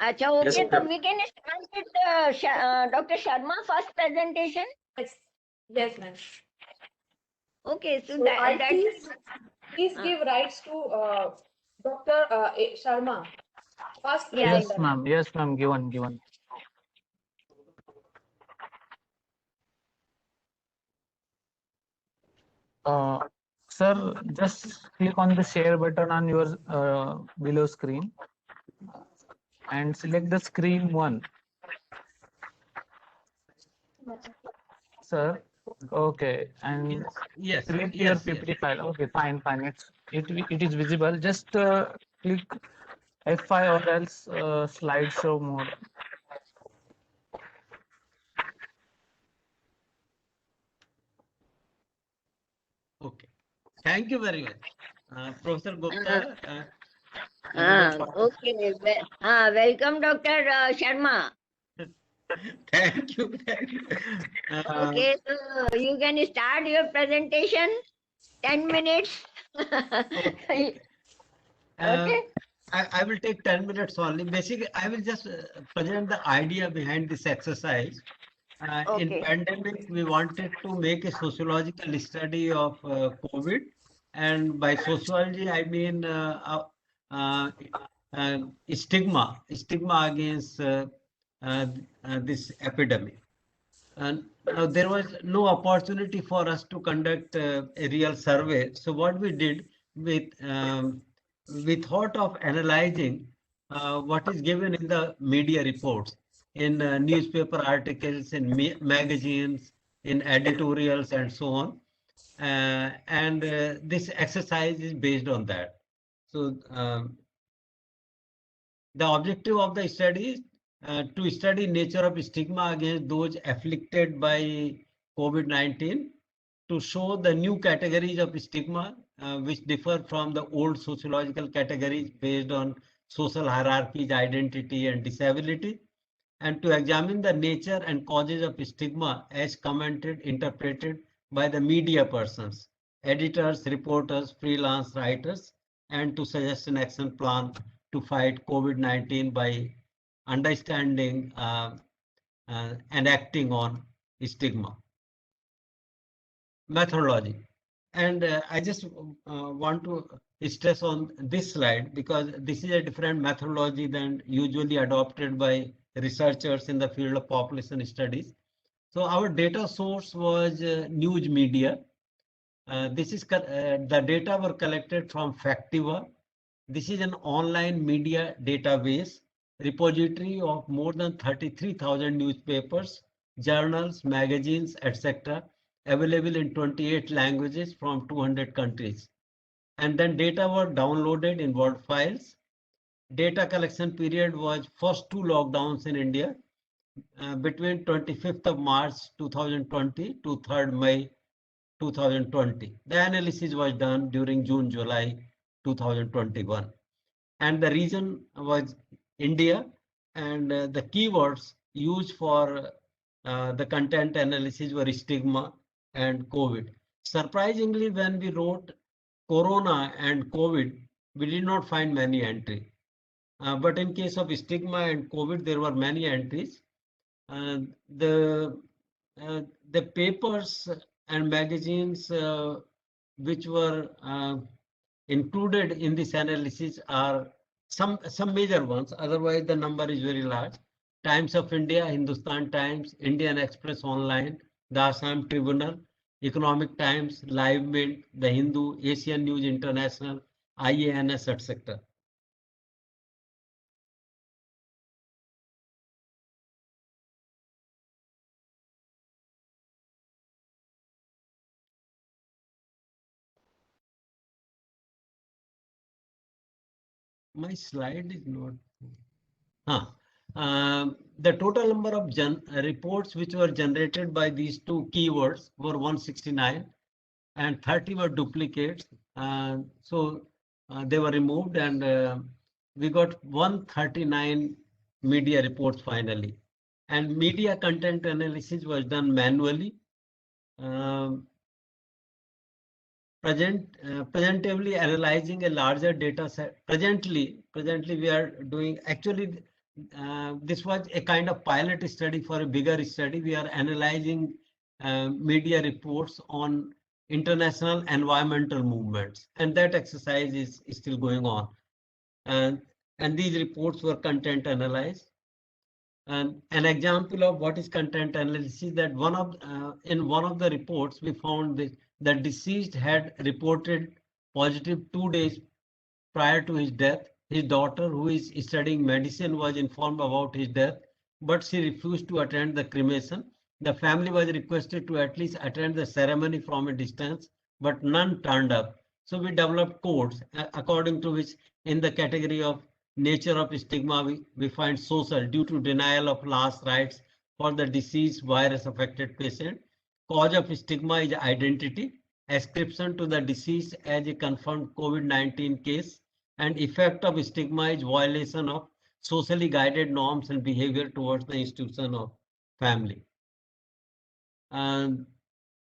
Acha, okay, Yes, so madam. we can start with Dr. Sharma first presentation. Yes, yes, ma'am. Okay, so So I that please give rights to Dr. Sharma. First Yeah. Yes, presenter. ma'am. Yes, ma'am. Given. Sir, just click on the share button on your below screen and select the screen 1. Sir, okay, and Yes, create your yes, yes. PPT file. Okay, fine. It is visible. Just click F5 or else slideshow mode. Okay. Thank you very much. Professor Gupta. okay. Welcome, Dr. Sharma. Thank you. Thank you. Okay, so you can start your presentation. 10 minutes. Okay. Okay. I will take 10 minutes only. Basically, I will just present the idea behind this exercise. In Okay. pandemic, we wanted to make a sociological study of COVID, and by sociology, I mean stigma against this epidemic. And now there was no opportunity for us to conduct a real survey. So what we did, we thought of analyzing what is given in the media reports, in newspaper articles, in magazines, in editorials, and so on. And this exercise is based on that. So the objective of the study is to study nature of stigma against those afflicted by COVID-19, to show the new categories of stigma which differ from the old sociological categories based on social hierarchies, identity, and disability, and to examine the nature and causes of stigma as commented, interpreted by the media persons, editors, reporters, freelance writers, and to suggest an action plan to fight COVID-19 by understanding and acting on stigma. Methodology. And I just want to stress on this slide because this is a different methodology than usually adopted by researchers in the field of population studies. So our data source was news media. The data were collected from Factiva. This is an online media database repository of more than 33,000 newspapers, journals, magazines, etc., available in 28 languages from 200 countries. And then data were downloaded in Word files. Data collection period was first 2 lockdowns in India between 25th of March 2020 to 3rd May 2020. The analysis was done during June, July 2021. And the region was India, and the keywords used for the content analysis were stigma and COVID. Surprisingly, when we wrote Corona and COVID, we did not find many entries. But in case of stigma and COVID, there were many entries. The papers and magazines which were included in this analysis are some major ones. Otherwise, the number is very large. Times of India, Hindustan Times, Indian Express Online, the Assam Tribunal, Economic Times, Live Mint, The Hindu, Asian News International, IANS, etc. My slide is not. The total number of reports which were generated by these two keywords were 169, and 30 were duplicates. So they were removed, and we got 139 media reports finally. And media content analysis was done manually. Presentively analyzing a larger data set. Presently we are doing, actually this was a kind of pilot study for a bigger study. We are analyzing media reports on international environmental movements, and that exercise is still going on. And these reports were content analyzed. And an example of what is content analysis, that in one of the reports we found that the deceased had reported positive 2 days prior to his death. His daughter, who is studying medicine, was informed about his death, but she refused to attend the cremation. The family was requested to at least attend the ceremony from a distance, but none turned up. So we developed codes according to which, in the category of nature of stigma, we find social, due to denial of last rites for the deceased virus affected patient. Cause of stigma is identity, ascription to the deceased as a confirmed COVID-19 case, and effect of stigma is violation of socially guided norms and behavior towards the institution of family. And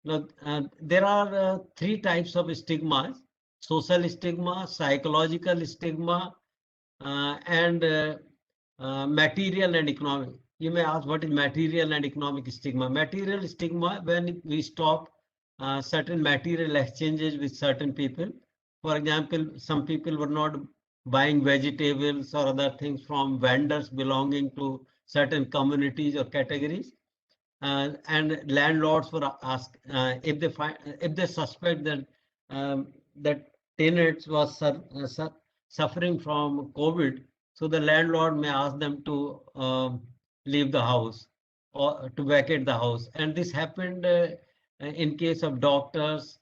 there are 3 types of stigmas: social stigma, psychological stigma, and material and economic. You may ask, what is material and economic stigma? Material stigma, when we stop certain material exchanges with certain people. For example, some people were not buying vegetables or other things from vendors belonging to certain communities or categories. And landlords were asked if they suspect that that tenants was suffering from COVID, so the landlord may ask them to leave the house or to vacate the house. And this happened in case of doctors,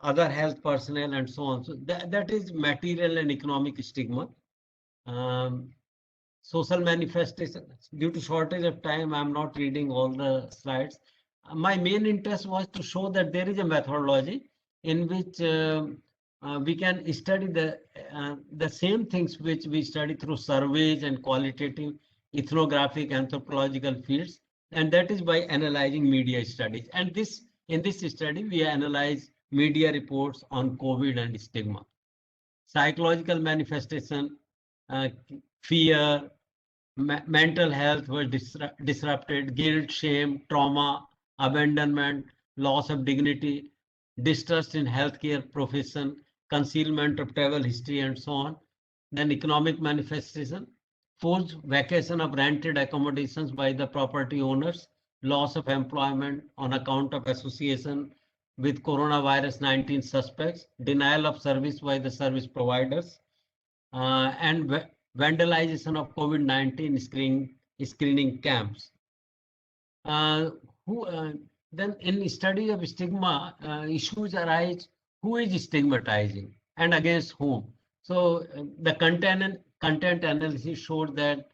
other health personnel, and so on. So that is material and economic stigma. Social manifestation. Due to shortage of time, I'm not reading all the slides. My main interest was to show that there is a methodology in which we can study the same things which we study through surveys and qualitative ethnographic anthropological fields, and that is by analyzing media studies. And in this study, we analyze media reports on COVID and stigma. Psychological manifestation, fear, mental health was disrupted, guilt, shame, trauma, abandonment, loss of dignity, distrust in healthcare profession, concealment of travel history, and so on. Then economic manifestation, forced vacation of rented accommodations by the property owners, loss of employment on account of association with coronavirus 19 suspects, denial of service by the service providers, and vandalization of COVID-19 screening camps. Then in study of stigma, issues arise: who is stigmatizing and against whom? So the content analysis showed that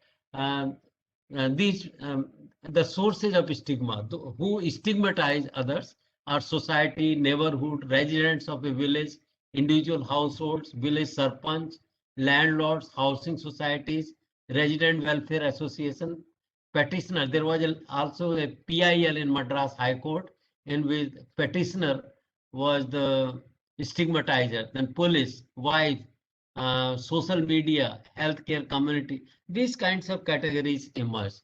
the sources of stigma, who stigmatize others, are society, neighborhood, residents of a village, individual households, village sarpanch, landlords, housing societies, resident welfare association, petitioner. There was also a PIL in Madras High Court in which petitioner was the stigmatizer, then police, wife, social media, healthcare community. These kinds of categories emerge.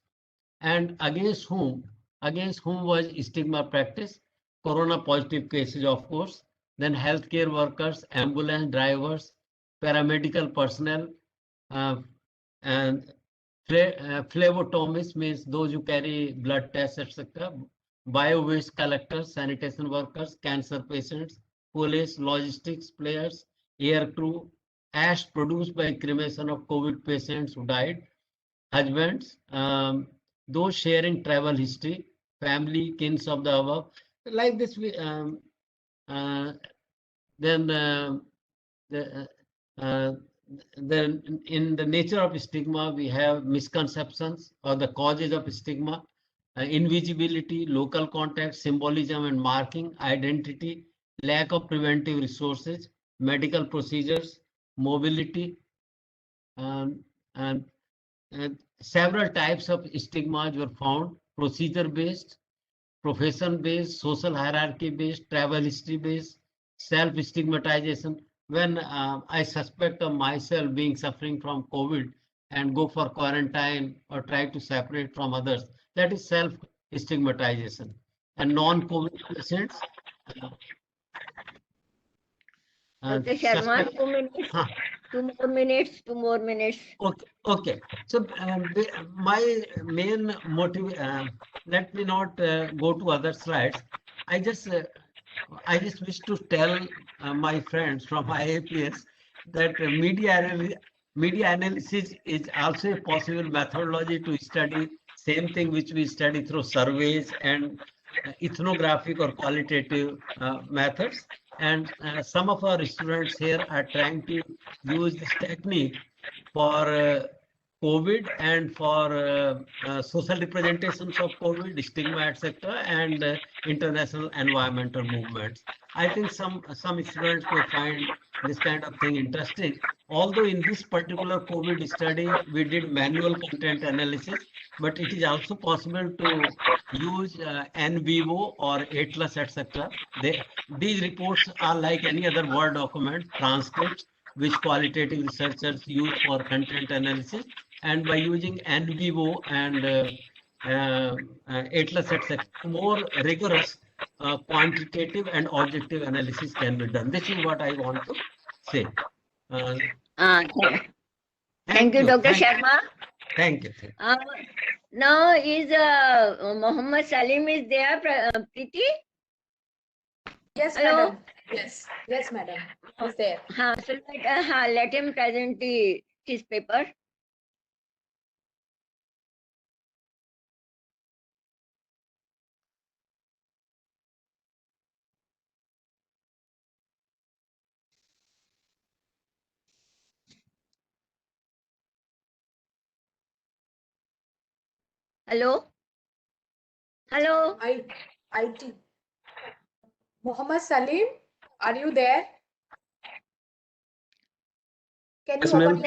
And against whom was stigma practiced? Corona positive cases, of course, then healthcare workers, ambulance drivers, paramedical personnel, and phlebotomists, means those who carry blood tests, etc. Bio-waste collectors, sanitation workers, cancer patients, police, logistics players, air crew, ash produced by cremation of COVID patients who died, husbands, those sharing travel history, family, kins of the above. Like this, then in the nature of stigma, we have misconceptions or the causes of stigma, invisibility, local contact, symbolism and marking, identity, lack of preventive resources, medical procedures, mobility, and several types of stigmas were found: procedure-based, profession-based, social hierarchy-based, travel history-based, self-stigmatization. When I suspect of myself being suffering from COVID and go for quarantine or try to separate from others, that is self-stigmatization. And non-COVID patients. Dr. Sharma, 2 minutes. Huh. 2 more minutes. Okay. So my main motive, let me not go to other slides. I just wish to tell my friends from IAPS that media analysis is also a possible methodology to study same thing which we study through surveys and ethnographic or qualitative methods. And some of our students here are trying to use this technique for COVID and for social representations of COVID, stigma, etc., and international environmental movements. I think some students may find this kind of thing interesting. Although in this particular COVID study, we did manual content analysis, but it is also possible to use NVivo or Atlas, etc. These reports are like any other Word document, transcripts, which qualitative researchers use for content analysis. And by using NVivo and Atlas, etc., more rigorous quantitative and objective analysis can be done. This is what I want to say. Thank you, Dr. Sharma. Thank you. Now is Mohammed Salim is there, Preeti? Yes, Hello? madam. Yes, madam. He's there. So let him present his paper. Hello? IT. Mohammed Salim, are you there? Can Yes, you ma'am.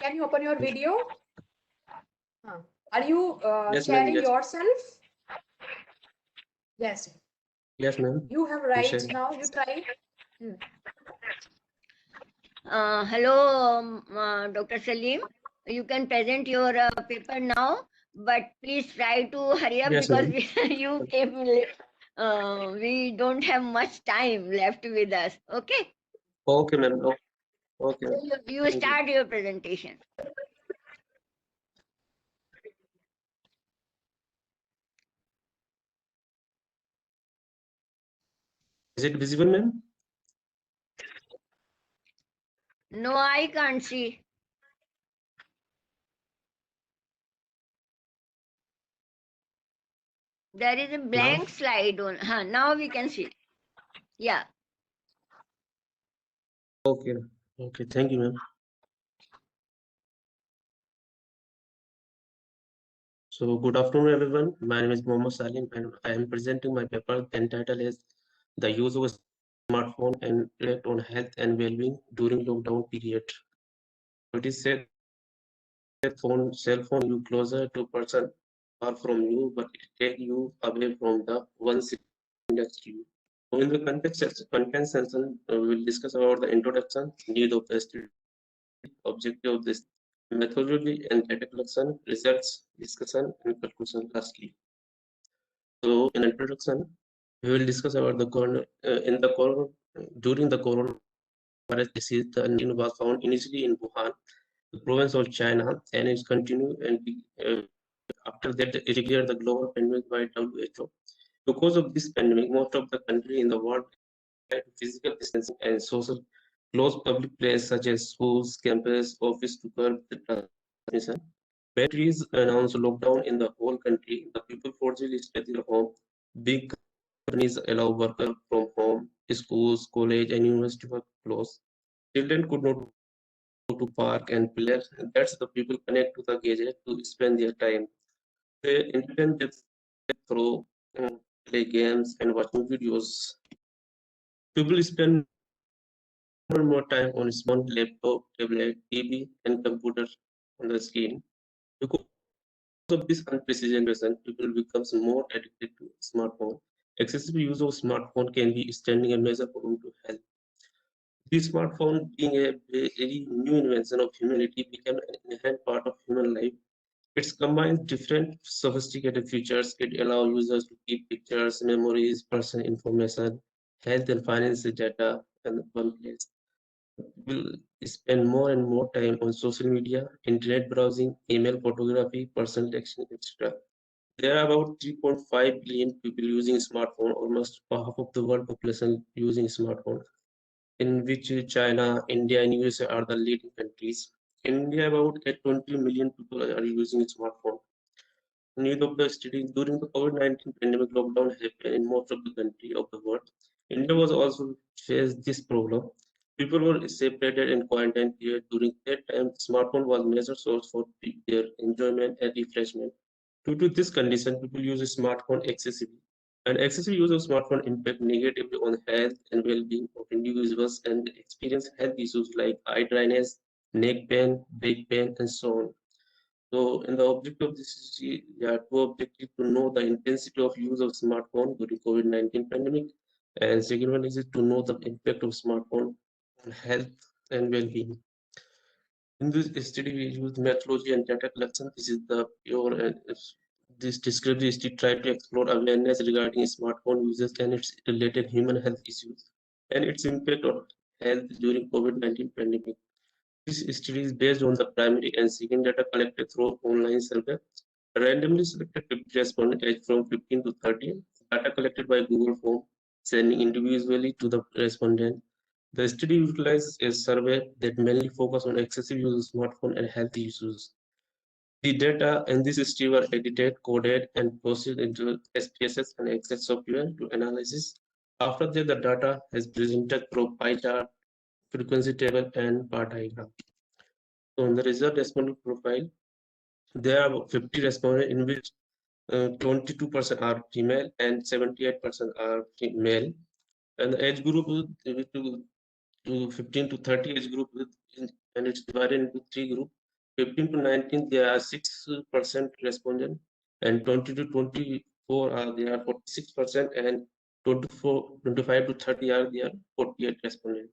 can you open your video? Are you Yes, ma'am, sharing yes. yourself? Yes. Yes, ma'am. You have right sharing. now. You try. Hello, Dr. Salim. You can present your paper now, but please try to hurry up Yes, because ma'am. you came late. We don't have much time left with us. Okay. Okay, ma'am. Okay. You start your presentation. Is it visible, ma'am? No, I can't see. There is a blank slide on. Now we can see. Yeah. Okay. Okay. Thank you, ma'am. So good afternoon, everyone. My name is Mohammed Salim, and I am presenting my paper entitled as "The Use of a Smartphone and Impact on Health and Well-being During Lockdown Period." It is said that cell phone you closer to person far from you, but it take you away from the one sitting next to you. So in the content session, we will discuss about the introduction, need of the study, objective of this methodology and data collection, results, discussion, and conclusion lastly. So in introduction, we will discuss about the during the coronavirus disease. The new was found initially in Wuhan, the province of China, and it's continued and after that it declared the global pandemic by WHO. Because of this pandemic, most of the country in the world had physical distancing and social closed public places such as schools, campus, office to curb the transmission. Countries announced lockdown in the whole country. The people forcibly stayed at home. Big companies allow workers from home. Schools, college, and university were closed. Children could not go to park and play. That's the people connect to the gadget to spend their time. They entertain themselves through play games and watching videos. People spend more and more time on small laptop, tablet, TV, and computer on the screen. Because of this unprecedented, people becomes more addicted to smartphone. Excessive use of smartphone can be standing a major problem to health. The smartphone, being a very new invention of humanity, became an inherent part of human life. It combines different sophisticated features. It allows users to keep pictures, memories, personal information, health and financial data in one place. People spend more and more time on social media, internet browsing, email, photography, personal texting, etc. There are about 3.5 billion people using smartphone, almost half of the world population using smartphone, in which China, India, and USA are the leading countries. In India, about 20 million people are using smartphone. Need of the study during the COVID-19 pandemic lockdown happened in most of the country of the world. India was also faced this problem. People were separated in quarantine period. During that time, smartphone was major source for their enjoyment and refreshment. Due to this condition, people use a smartphone excessively. And excessive use of smartphone impact negatively on health and well-being of individuals and experience health issues like eye dryness, neck pain, back pain, and so on. So, in the objective of this is there are two objectives: to know the intensity of use of smartphone during COVID-19 pandemic, and second one is to know the impact of smartphone on health and well-being. In this study, we use methodology and data collection. This is the pure this descriptive study tried to explore awareness regarding smartphone users and its related human health issues and its impact on health during COVID-19 pandemic. This study is based on the primary and second data collected through online survey. Randomly selected 50 respondents aged from 15 to 30. Data collected by Google Form, sending individually to the respondent. The study utilizes a survey that mainly focuses on excessive use of smartphone and health issues. The data in this study were edited, coded, and posted into SPSS and Excel software to analysis. After that, the data is presented through pie chart, frequency table, and bar diagram. So in the result respondent profile, there are 50 respondents in which 22% are female and 78% are male. And the age group to 15 to 30 age group and it's divided into three groups. 15 to 19, there are 6% respondent, and 20 to 24 are there are 46%, and 25 to 30 are there 48 respondent.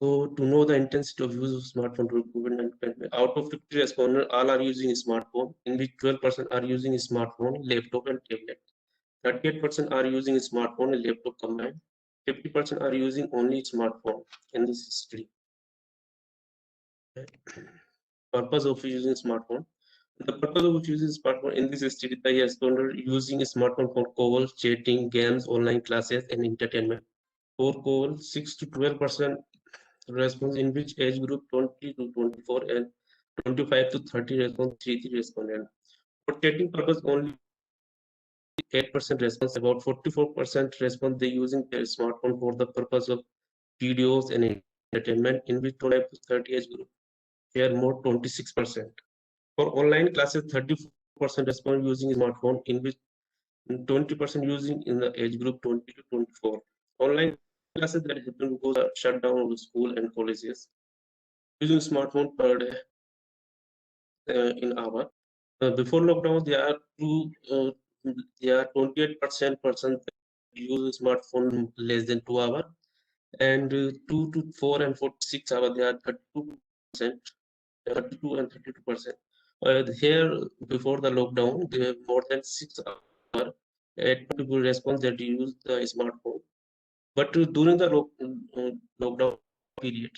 So to know the intensity of use of smartphone during COVID-19 pandemic, out of 50 respondents, all are using a smartphone, in which 12% are using a smartphone, laptop, and tablet. 38% are using a smartphone and laptop combined. 50% are using only smartphone in this study. Purpose of using smartphone. The purpose of using smartphone in this study, the responded using a smartphone for calls, chatting, games, online classes, and entertainment. For calls, 6 to 12% response, in which age group 20 to 24 and 25 to 30 response, 3 respondent. For chatting purpose, only 8% response, about 44% response they using their smartphone for the purpose of videos and entertainment, in which 25 to 30 age group share more 26%. For online classes, 34% respond using smartphone, in which 20% using in the age group 20 to 24. Online classes that happen because of shutdown of the school and colleges. Using smartphone per day in hour. Before lockdown, there are 28% person use smartphone less than 2 hours, and 2 to 4 and 4 to 6 hours, there are 32%, 32 and 32%. Here, before the lockdown, there were more than 6 hours. People respond that use the smartphone. But during the lockdown period,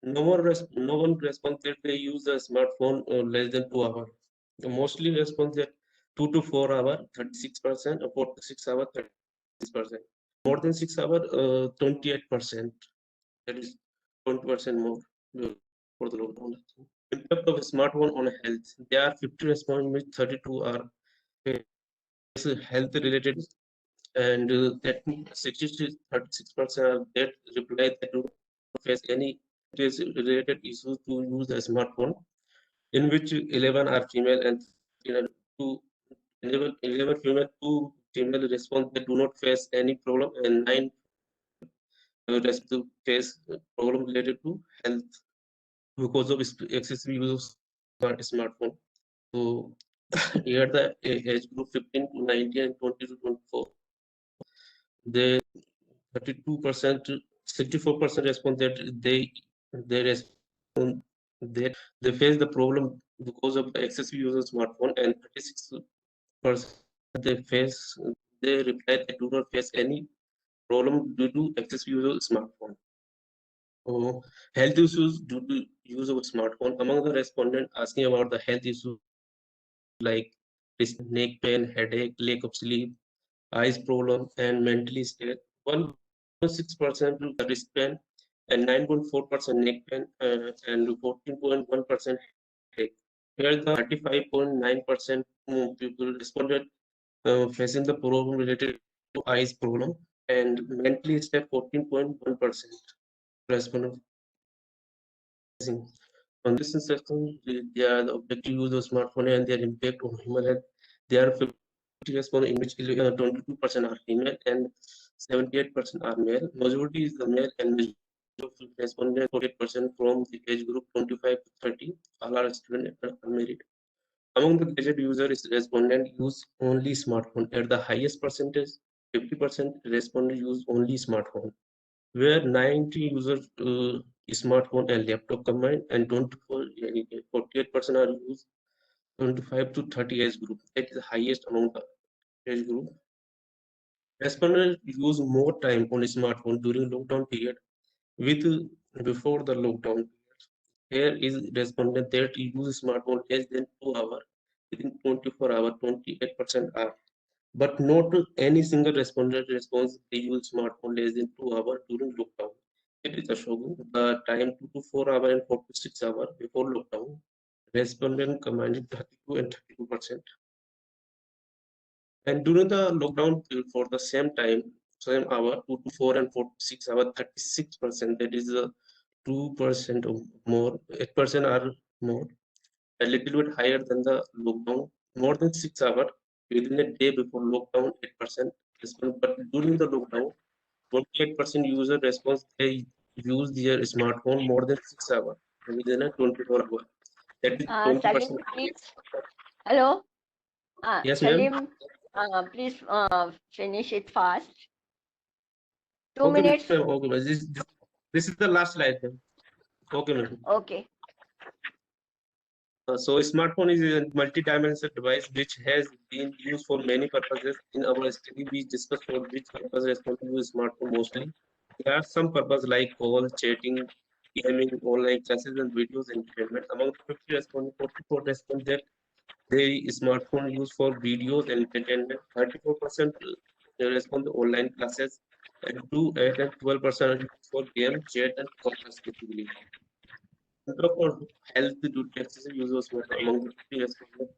no one responds that they use the smartphone less than 2 hours. Mostly response that 2 to 4 hours, 36%, or 4 to 6 hours, 36%. More than 6 hours, 28%. That is 20% more for the lockdown. Impact of smartphone on health. There are 50 response, which 32 are health related, and that 60 to 36% are that reply that do not face any related issues to use the smartphone, in which 11 are female and 11 female, 2 female response that do not face any problem, and 9 face problem related to health because of excessive use of smartphone. So here the age group 15 to 19 and 20 to 24, they 32%, 64% respond that respond that they face the problem because of the excessive use of smartphone, and 36% they reply they do not face any problem due to excessive use of smartphone. So health issues due to use of smartphone. Among the respondents asking about the health issues like neck pain, headache, lack of sleep, eyes problem, and mentally state, 1.6% wrist pain, and 9.4% neck pain, and 14.1% headache. Here, the 35.9% people responded facing the problem related to eyes problem, and mentally state 14.1% responded. On this section, the objective use of smartphone and their impact on human health. There are 50 respondents in which 22% are female and 78% are male. Majority is the male, and respondents 48% from the age group 25 to 30. All are students and unmarried. Among the gadget users, respondents use only smartphone. At the highest percentage, 50% respondents use only smartphone, where 90 users smartphone and laptop combined, and 48% are used 25 to 30 age group. That is the highest among the age group. Respondents use more time on smartphone during lockdown period with before the lockdown. Here is respondent that use smartphone less than 2 hours within 24 hours, 28% are. But not any single respondent response they use smartphone less than 2 hours during lockdown. It is showing the time 2 to 4 hours and 4 to 6 hours before lockdown. Respondent commanded 32 and 32%. And during the lockdown period for the same time, same hour, 2 to 4 and 4 to 6 hours, 36%. That is 2% more, 8% are more, a little bit higher than the lockdown. More than 6 hours within a day before lockdown, 8% respond. But during the lockdown, 28% user response they use their smartphone more than 6 hours within a 24 hours. That is 20%. Salim, please. Hello. Yes, ma'am. Salim, please finish it fast. 2 Okay, minutes. ma'am. Okay, ma'am. This is the last slide, ma'am. Okay, ma'am. Okay. So smartphone is a multi-dimensional device which has been used for many purposes. In our study, we discussed for which purpose respondents use smartphone mostly. There are some purposes like call, chatting, gaming, online classes, and videos entertainment. Among the 50 respondents, 44 responded that their smartphone used for videos and entertainment. 34% respond to online classes, and 8 and 12% used for game, chat, and calls respectively. Center for health due to excessive use of smartphone among the 50 respondents.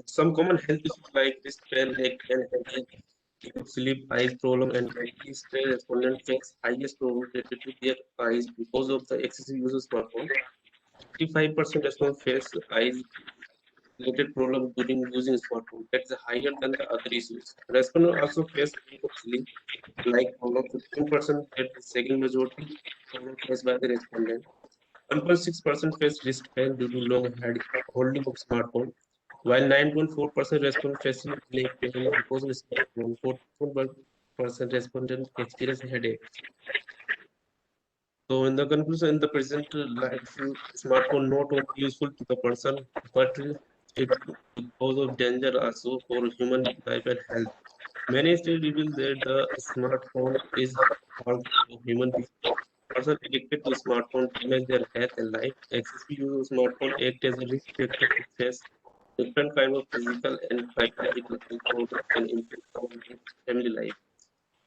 Some common health issues like wrist pain, neck pain, headache, lack of sleep, eyes problem, and anxiety stress respondent face highest problem related to their eyes because of the excessive use of smartphone. 55% respondents face eyes related problem during using smartphone. That's higher than the other issues. Respondents also face lack of sleep, like problem 15% at the second majority problem faced by the respondent. 1.6% face wrist pain due to long head holding of smartphone, while 9.4% respondent facing neck pain because of smartphone. 4.1% respondent experience headache. So in the conclusion, in the present life, smartphone not only useful to the person, but it cause of danger also for human life and health. Many studies reveal that the smartphone is harmful to human beings. Person addicted to smartphone damage their health and life. Excessive use of smartphone act as a risk factor to face different kind of physical and psychological health problems and impact on family life.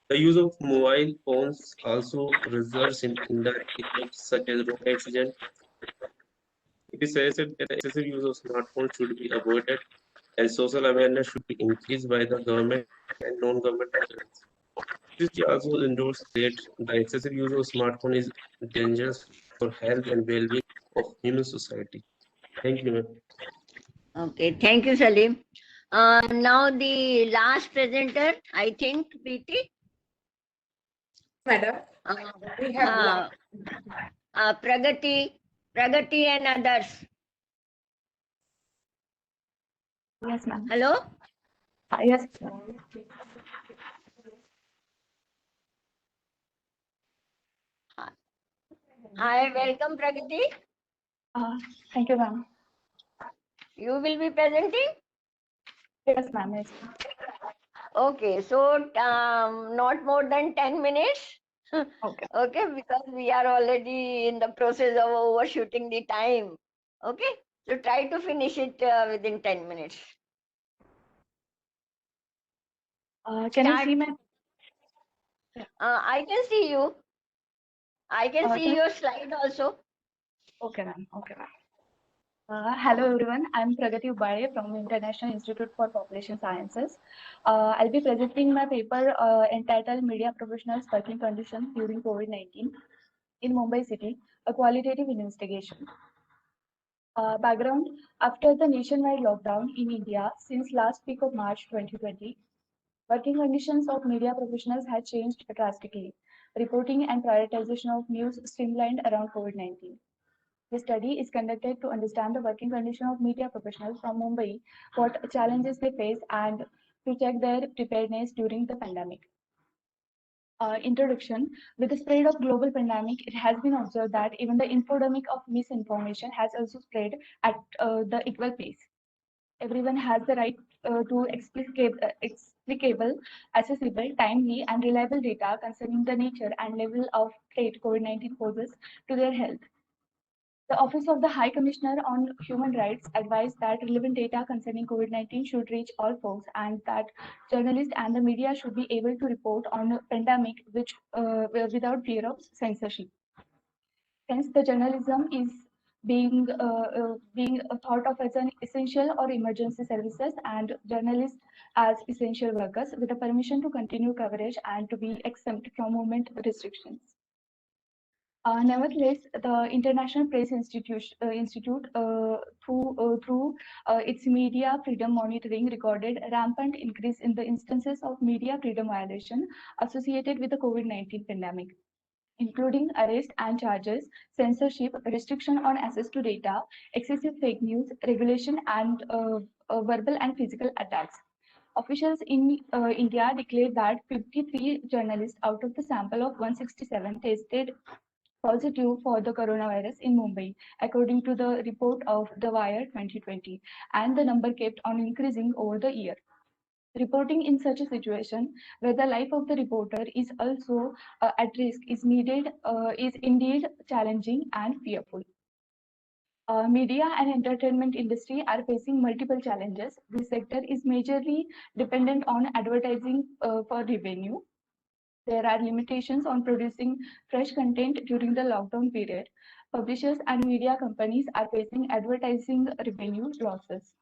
The use of mobile phones also results in indirect effects such as road accident. It is suggested that excessive use of smartphones should be avoided and social awareness should be increased by the government and non-government agencies. This also endorsed that the excessive use of smartphone is dangerous for health and well-being of human society. Thank you, ma'am. Okay, thank you, Salim. Now the last presenter, I think, Preeti. Madam, we have Pragati and others. Yes, ma'am. Hello? Yes. Hi, welcome, Pragati. Thank you, ma'am. You will be presenting? Yes, ma'am. Yes. Okay, so not more than 10 minutes. Okay. Okay, because we are already in the process of overshooting the time. Okay, so try to finish it within 10 minutes. Can you Start. see my? I can see you. I can see your slide also. Okay, ma'am. Okay, ma'am. Hello, everyone. I'm Pragati Ubade from International Institute for Population Sciences. I'll be presenting my paper entitled Media Professionals' Working Conditions During COVID-19 in Mumbai City, a Qualitative Investigation. Background: after the nationwide lockdown in India since last week of March 2020, working conditions of media professionals had changed drastically. Reporting and prioritization of news streamlined around COVID-19. The study is conducted to understand the working condition of media professionals from Mumbai, what challenges they face, and to check their preparedness during the pandemic. Introduction: with the spread of global pandemic, it has been observed that even the infodemic of misinformation has also spread at the equal pace. Everyone has the right to explicable, accessible, timely, and reliable data concerning the nature and level of threat COVID-19 poses to their health. The Office of the High Commissioner on Human Rights advised that relevant data concerning COVID-19 should reach all folks and that journalists and the media should be able to report on a pandemic without fear of censorship. Hence, the journalism is being thought of as an essential or emergency services and journalists as essential workers with a permission to continue coverage and to be exempt from movement restrictions. Nevertheless, the International Press Institute, through its media freedom monitoring, recorded a rampant increase in the instances of media freedom violation associated with the COVID-19 pandemic, including arrest and charges, censorship, restriction on access to data, excessive fake news, regulation, and verbal and physical attacks. Officials in India declared that 53 journalists out of the sample of 167 tested positive for the coronavirus in Mumbai, according to the report of The Wire 2020, and the number kept on increasing over the year. Reporting in such a situation where the life of the reporter is also at risk is indeed challenging and fearful. Media and entertainment industry are facing multiple challenges. This sector is majorly dependent on advertising for revenue. There are limitations on producing fresh content during the lockdown period. Publishers and media companies are facing advertising revenue losses.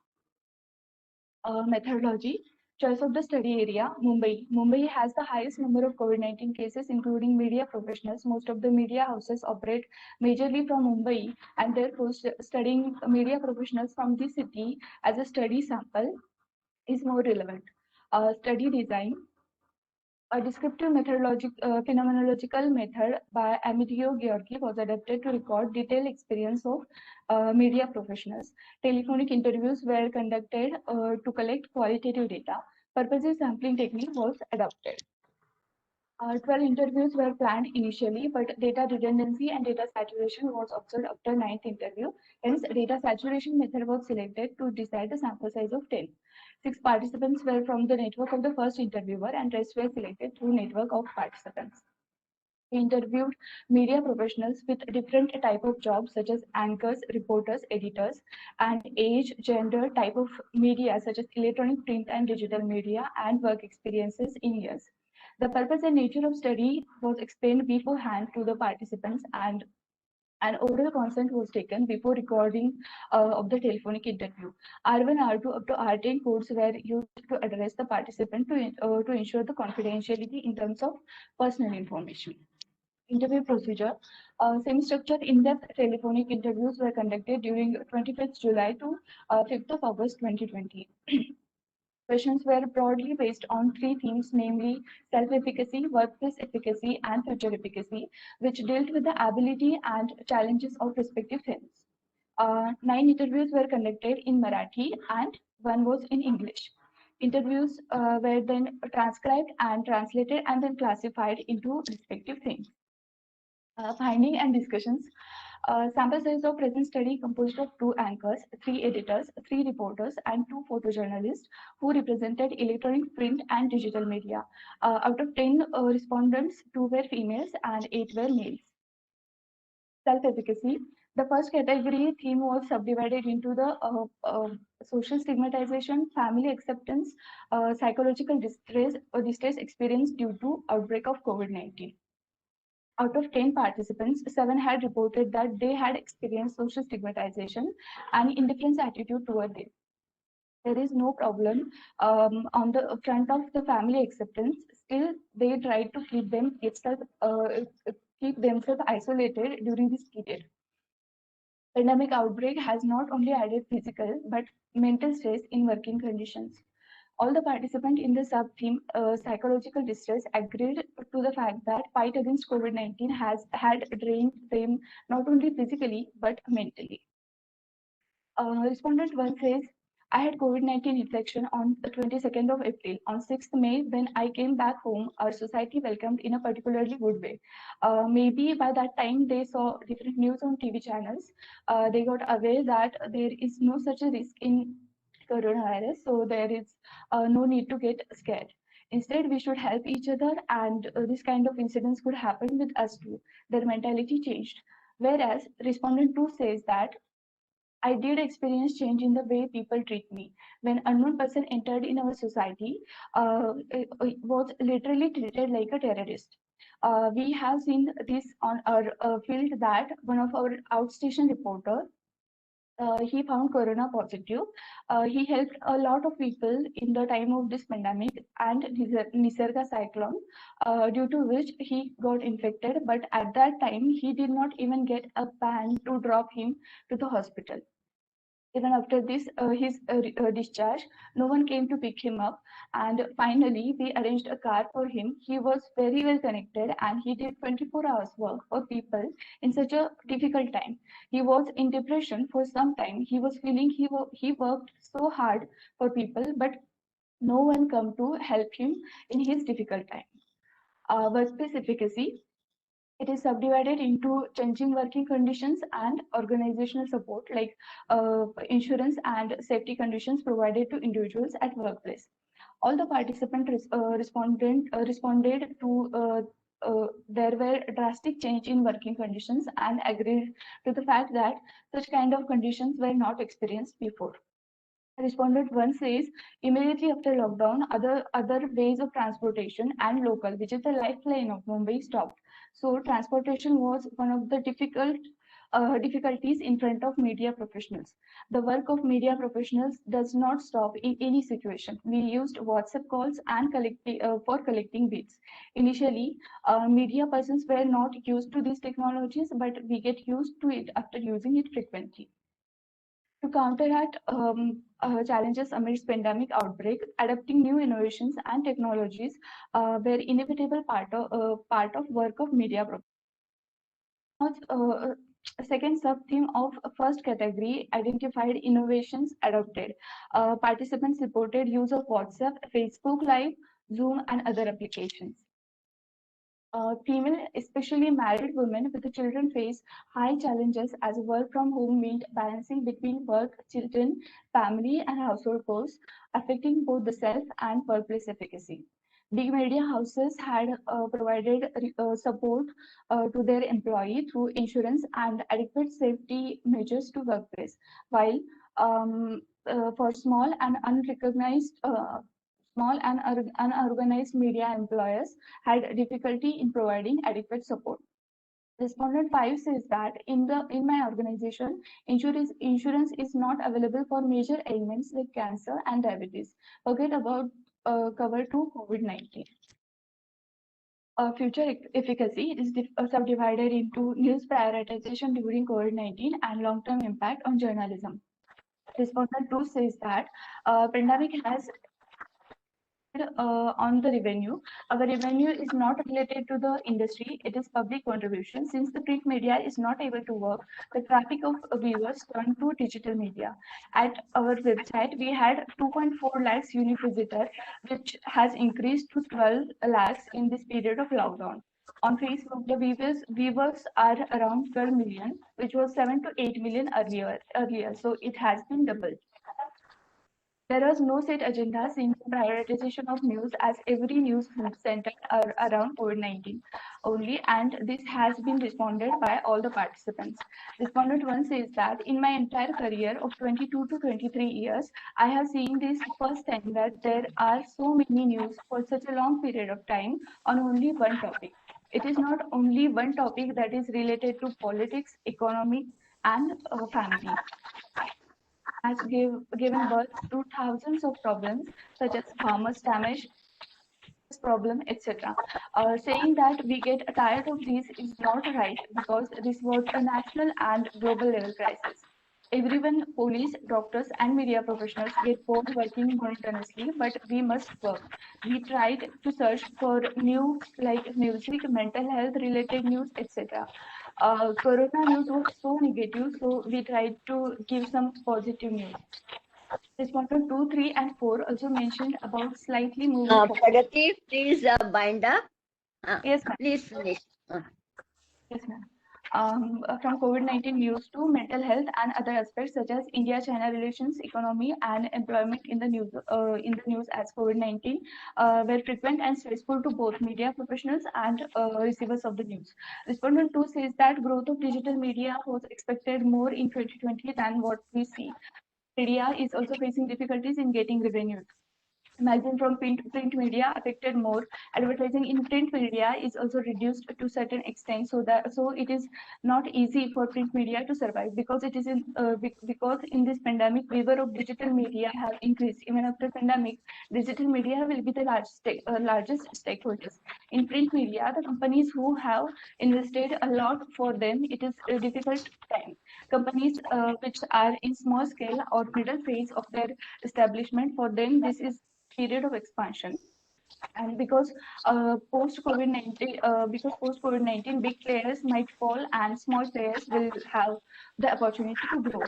Methodology. Choice of the study area, Mumbai. Mumbai has the highest number of COVID-19 cases, including media professionals. Most of the media houses operate majorly from Mumbai, and therefore studying media professionals from the city as a study sample is more relevant. Study design. A descriptive phenomenological method by Amedeo Georgi was adapted to record detailed experience of media professionals. Telephonic interviews were conducted to collect qualitative data. Purposive sampling technique was adopted. 12 interviews were planned initially, but data redundancy and data saturation was observed after 9th interview. Hence, data saturation method was selected to decide the sample size of 10. 6 participants were from the network of the first interviewer, and rest were selected through network of participants. We interviewed media professionals with different type of jobs such as anchors, reporters, editors, and age, gender, type of media such as electronic, print, and digital media, and work experiences in years. The purpose and nature of study was explained beforehand to the participants, and an oral consent was taken before recording of the telephonic interview. R1, R2 up to R10 codes were used to address the participant to ensure the confidentiality in terms of personal information. Interview procedure. Semi-structured in-depth telephonic interviews were conducted during 25th July to 5th of August 2020. Questions were broadly based on 3 themes, namely self-efficacy, workplace efficacy, and future efficacy, which dealt with the ability and challenges of respective themes. 9 interviews were conducted in Marathi and 1 was in English. Interviews were then transcribed and translated and then classified into respective themes. Finding and discussions. Sample size of present study composed of 2 anchors, 3 editors, 3 reporters, and 2 photojournalists who represented electronic, print, and digital media. Out of 10 respondents, 2 were females and 8 were males. Self-efficacy. The first category theme was subdivided into the social stigmatization, family acceptance, psychological distress or distress experienced due to outbreak of COVID-19. Out of 10 participants, 7 had reported that they had experienced social stigmatization and indifference attitude toward it. There is no problem on the front of the family acceptance. Still, they tried to keep themselves isolated during this period. Pandemic outbreak has not only added physical but mental stress in working conditions. All the participants in the sub-theme psychological distress agreed to the fact that fight against COVID-19 had drained them not only physically but mentally. Respondent 1 says, I had COVID-19 infection on the 22nd of April. On 6th May, when I came back home, our society welcomed in a particularly good way. Maybe by that time they saw different news on TV channels. They got aware that there is no such a risk in coronavirus, so there is no need to get scared. Instead, we should help each other, and this kind of incidents could happen with us too. Their mentality changed. Whereas respondent 2 says that I did experience change in the way people treat me. When unknown person entered in our society, it was literally treated like a terrorist. We have seen this on our field that one of our outstation reporter, he found corona positive. He helped a lot of people in the time of this pandemic and Nisarga cyclone, due to which he got infected. But at that time, he did not even get a van to drop him to the hospital. Even after this, his discharge, no one came to pick him up. And finally, we arranged a car for him. He was very well connected and he did 24 hours work for people in such a difficult time. He was in depression for some time. He was feeling he worked so hard for people, but no one come to help him in his difficult time. Workplace efficacy. It is subdivided into changing working conditions and organizational support like insurance and safety conditions provided to individuals at workplace. All the participants responded to there were drastic change in working conditions and agreed to the fact that such kind of conditions were not experienced before. Respondent 1 says, immediately after lockdown, other ways of transportation and local, which is the lifeline of Mumbai, stopped. So transportation was one of the difficulties in front of media professionals. The work of media professionals does not stop in any situation. We used WhatsApp calls and for collecting bids. Initially, media persons were not used to these technologies, but we get used to it after using it frequently. To counteract challenges amidst pandemic outbreak, adopting new innovations and technologies were inevitable part of work of media professionals. Second sub-theme of first category, identified innovations adopted. Participants reported use of WhatsApp, Facebook Live, Zoom, and other applications. Female, especially married women with children, face high challenges as work from home meant balancing between work, children, family, and household chores, affecting both the self and workplace efficacy. Big media houses had provided support to their employee through insurance and adequate safety measures to workplace, while for small and unorganized media employers had difficulty in providing adequate support. Respondent 5 says that in my organization, insurance is not available for major ailments like cancer and diabetes. Forget about cover to COVID-19. Future efficacy is subdivided into news prioritization during COVID-19 and long-term impact on journalism. Respondent 2 says that pandemic has on the revenue. Our revenue is not related to the industry, it is public contribution. Since the print media is not able to work, the traffic of viewers turned to digital media. At our website, we had 2.4 lakhs unique visitors, which has increased to 12 lakhs in this period of lockdown. On Facebook, the viewers are around 12 million, which was 7 to 8 million earlier. So it has been doubled. There was no set agenda in prioritization of news, as every news centered around COVID-19 only, and this has been responded by all the participants. Respondent 1 says that in my entire career of 22 to 23 years, I have seen this first time that there are so many news for such a long period of time on only one topic. It is not only one topic that is related to politics, economy, and family. Has given birth to thousands of problems such as farmers' damage, problem, etc. Saying that we get tired of these is not right, because this was a national and global level crisis. Everyone, police, doctors, and media professionals get bored working monotonously, but we must work. We tried to search for news like music, mental health related news, etc. Corona news was so negative, so we tried to give some positive news. Respondent 2, 3, and 4 also mentioned about slightly moving forward. Pragati, please bind up. Yes, ma'am. Please finish. Yes, ma'am. From COVID-19 news to mental health and other aspects such as India-China relations, economy, and employment in the news as COVID-19 were frequent and stressful to both media professionals and receivers of the news. Respondent 2 says that growth of digital media was expected more in 2020 than what we see. Media is also facing difficulties in getting revenues. Magazine from print media affected more. Advertising in print media is also reduced to a certain extent, so it is not easy for print media to survive, because it is because in this pandemic, waiver of digital media have increased. Even after pandemic, digital media will be the largest stakeholders. In print media, the companies who have invested a lot, for them it is a difficult time. Companies which are in small scale or middle phase of their establishment, for them this is period of expansion. And because post COVID-19, big players might fall and small players will have the opportunity to grow.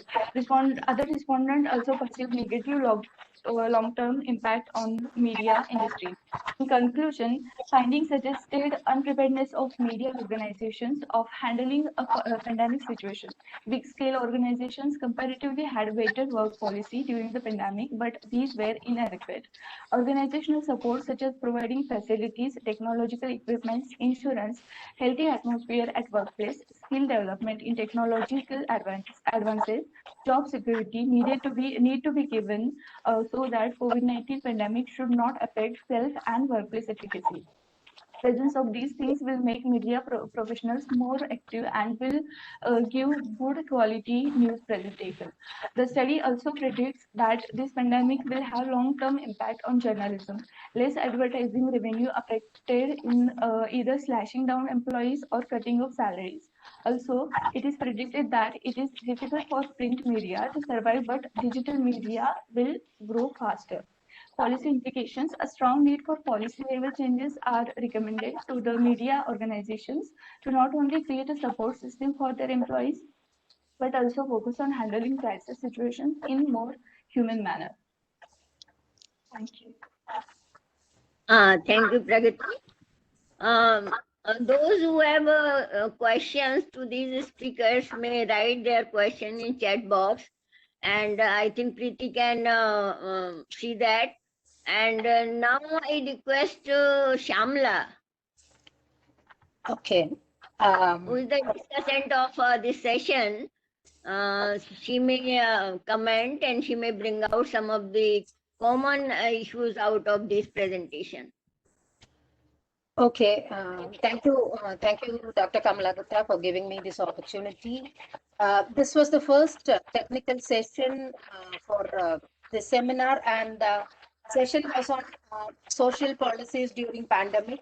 Other respondents also perceive negative long-term impact on media industry. In conclusion, findings suggested unpreparedness of media organizations of handling a pandemic situation. Big-scale organizations comparatively had better work policy during the pandemic, but these were inadequate. Organizational support such as providing facilities, technological equipment, insurance, healthy atmosphere at workplace, skill development in technological advances, job security need to be given so that COVID-19 pandemic should not affect self and workplace efficacy. Presence of these things will make media professionals more active and will give good quality news presentation. The study also predicts that this pandemic will have long-term impact on journalism. Less advertising revenue affected in either slashing down employees or cutting of salaries. Also, it is predicted that it is difficult for print media to survive, but digital media will grow faster. Policy implications, a strong need for policy level changes are recommended to the media organizations to not only create a support system for their employees, but also focus on handling crisis situations in more human manner. Thank you. Thank you, Pragati. Those who have questions to these speakers may write their question in chat box, and I think Preeti can see that. And now I request Shamla, Okay. who is the discussant of this session. She may comment and she may bring out some of the common issues out of this presentation. Okay. Thank you, Dr. Kamala Gupta, for giving me this opportunity. This was the first technical session for the seminar, and the session was on social policies during pandemic.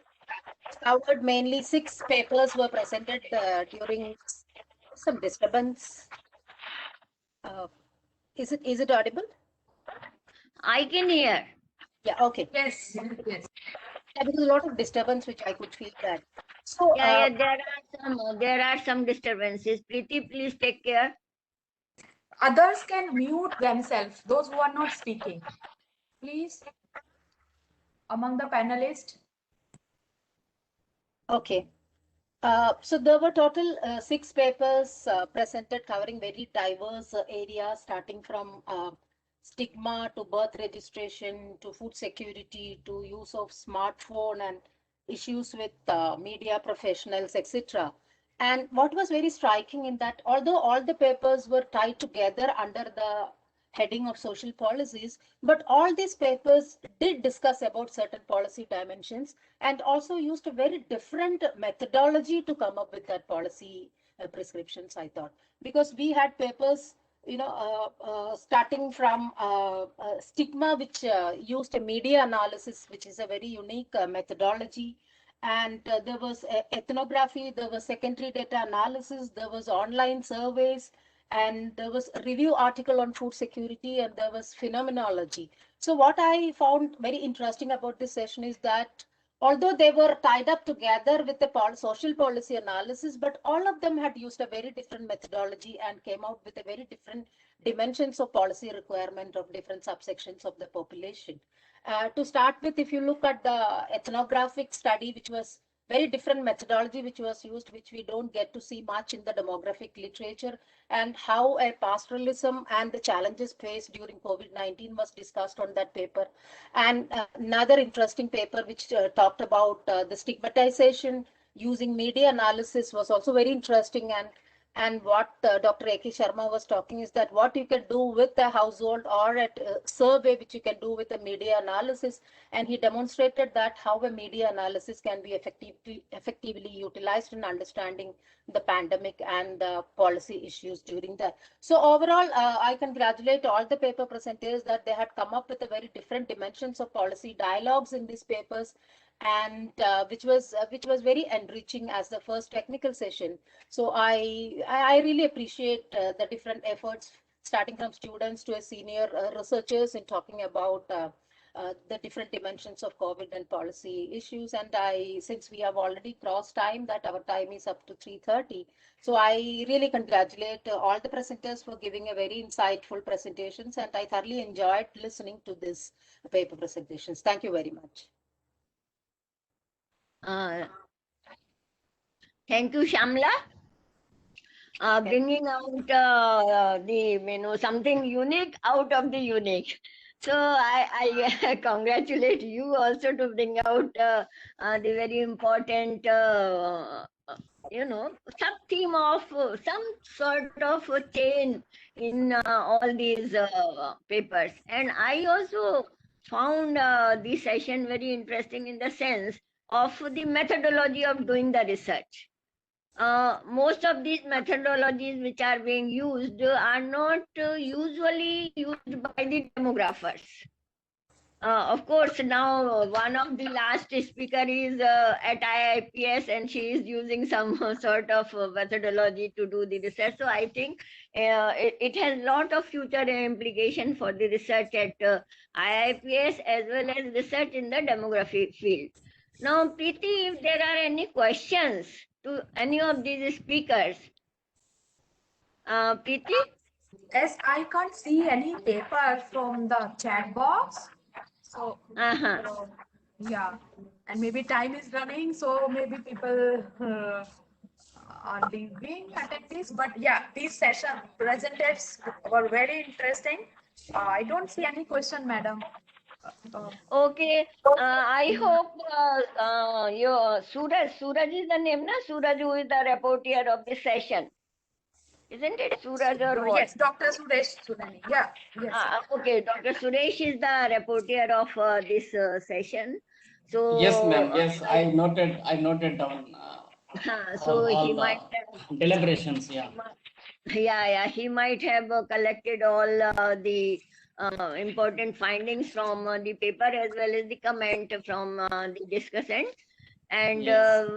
Covered mainly 6 papers were presented during some disturbance. Is it audible? I can hear. Yeah. Okay. Yes, yes. There was a lot of disturbance, which I could feel that. So Yeah, there are some disturbances. Preeti, please take care. Others can mute themselves, those who are not speaking. Please, among the panelists. Okay. So there were total 6 papers presented covering very diverse areas, starting from stigma to birth registration to food security to use of smartphone and issues with media professionals, etc. And what was very striking in that, although all the papers were tied together under the heading of social policies, but all these papers did discuss about certain policy dimensions and also used a very different methodology to come up with that policy prescriptions, I thought, because we had papers, starting from stigma, which used a media analysis, which is a very unique methodology. And there was ethnography, there was secondary data analysis, there was online surveys, and there was a review article on food security, and there was phenomenology. So what I found very interesting about this session is that although they were tied up together with the social policy analysis, but all of them had used a very different methodology and came out with a very different dimensions of policy requirement of different subsections of the population. To start with, if you look at the ethnographic study, which was very different methodology which was used, which we don't get to see much in the demographic literature, and how a pastoralism and the challenges faced during COVID-19 was discussed on that paper. And another interesting paper which talked about the stigmatization using media analysis was also very interesting. And what Dr. A.K. Sharma was talking is that what you can do with a household or a survey, which you can do with a media analysis. And he demonstrated that how a media analysis can be effectively utilized in understanding the pandemic and the policy issues during that. So overall, I congratulate all the paper presenters that they had come up with a very different dimensions of policy dialogues in these papers, and which was very enriching as the first technical session. So I really appreciate the different efforts, starting from students to a senior researchers in talking about the different dimensions of COVID and policy issues. And since we have already crossed time, that our time is up to 3:30. So I really congratulate all the presenters for giving a very insightful presentations, and I thoroughly enjoyed listening to this paper presentations. Thank you very much. Thank you, Shamla. Bringing out the something unique out of the unique. So I congratulate you also to bring out the very important sub theme of some sort of a chain in all these papers. And I also found this session very interesting in the sense of the methodology of doing the research. Most of these methodologies which are being used are not usually used by the demographers. Of course, now one of the last speaker is at IIPS, and she is using some sort of methodology to do the research. So I think it has a lot of future implication for the research at IIPS as well as research in the demography field. Now, Preeti, if there are any questions to any of these speakers. Preeti? Yes, I can't see any paper from the chat box. So, yeah, and maybe time is running, so maybe people are leaving attendees. But yeah, these session presenters were very interesting. I don't see any question, madam. Okay, I hope your Suraj is the name, na? Suraj, who is the reporter of this session. Isn't it Suraj or what? Yes, Dr. Suresh Sudani. Yeah, yes. Okay, Dr. Suresh is the reporter of this session. So yes, ma'am. Yes, I noted down. So all he the might have deliberations. Yeah. Yeah, he might have collected all the important findings from the paper as well as the comment from the discussant. And Yes.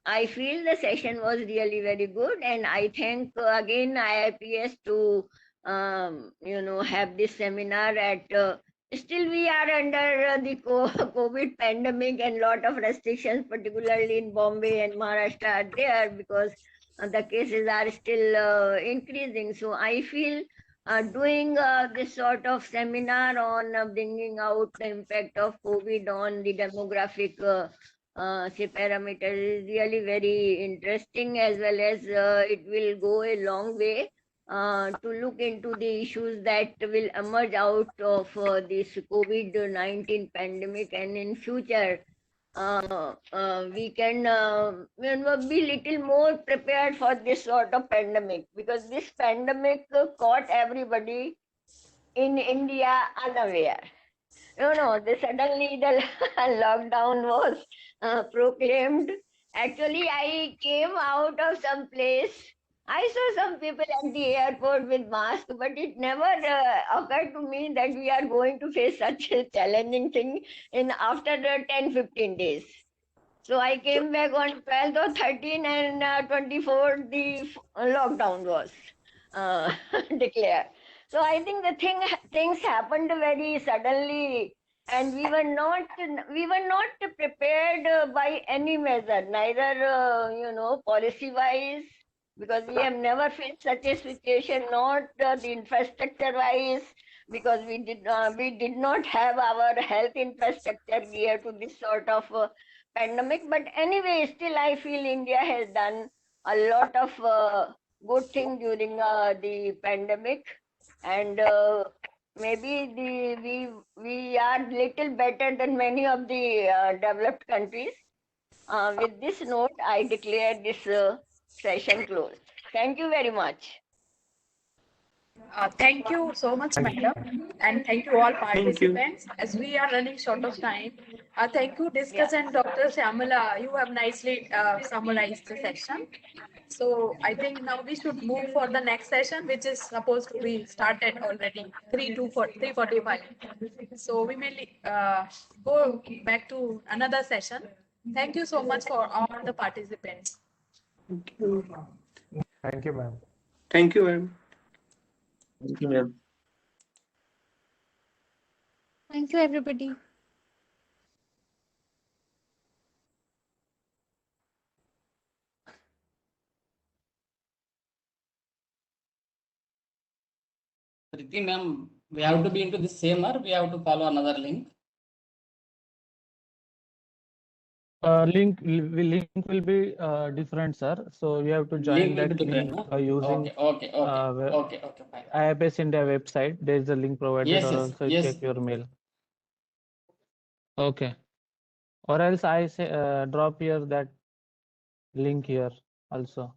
I feel the session was really very good, and I thank again IIPS to have this seminar at still we are under the COVID pandemic, and lot of restrictions, particularly in Bombay and Maharashtra are there because the cases are still increasing. So I feel doing this sort of seminar on bringing out the impact of COVID on the demographic say parameters is really very interesting, as well as it will go a long way to look into the issues that will emerge out of this COVID-19 pandemic, and in future we can be little more prepared for this sort of pandemic, because this pandemic caught everybody in India unaware. Suddenly the lockdown was proclaimed. Actually, I came out of some place. I saw some people at the airport with masks, but it never occurred to me that we are going to face such a challenging thing after the 10-15 days. So I came back on 12th or 13th, and 24th the lockdown was declared. So I think the things happened very suddenly, and we were not prepared by any measure, neither policy wise, because we have never faced such a situation, not the infrastructure wise, because we did not have our health infrastructure geared to this sort of pandemic. But anyway, still I feel India has done a lot of good thing during the pandemic. And maybe we are little better than many of the developed countries. With this note, I declare this session closed. Thank you very much. Thank you so much, madam, and thank you all participants. As we are running short of time, thank you, discussant Dr. Shamala. You have nicely summarized the session. So I think now we should move for the next session, which is supposed to be started already 3:45. So we may go back to another session. Thank you so much for all the participants. Thank you. Thank you, ma'am. Thank you, ma'am. Thank you, ma'am. Thank you, everybody. Priti ma'am, we have to be into the same or we have to follow another link? Link will be different, sir. So you have to join Link will be that different, link no? using Okay, fine. IFS India website. There is a link provided, Yes, or yes, also yes. check your mail. Okay. Or else I say drop here that link here also.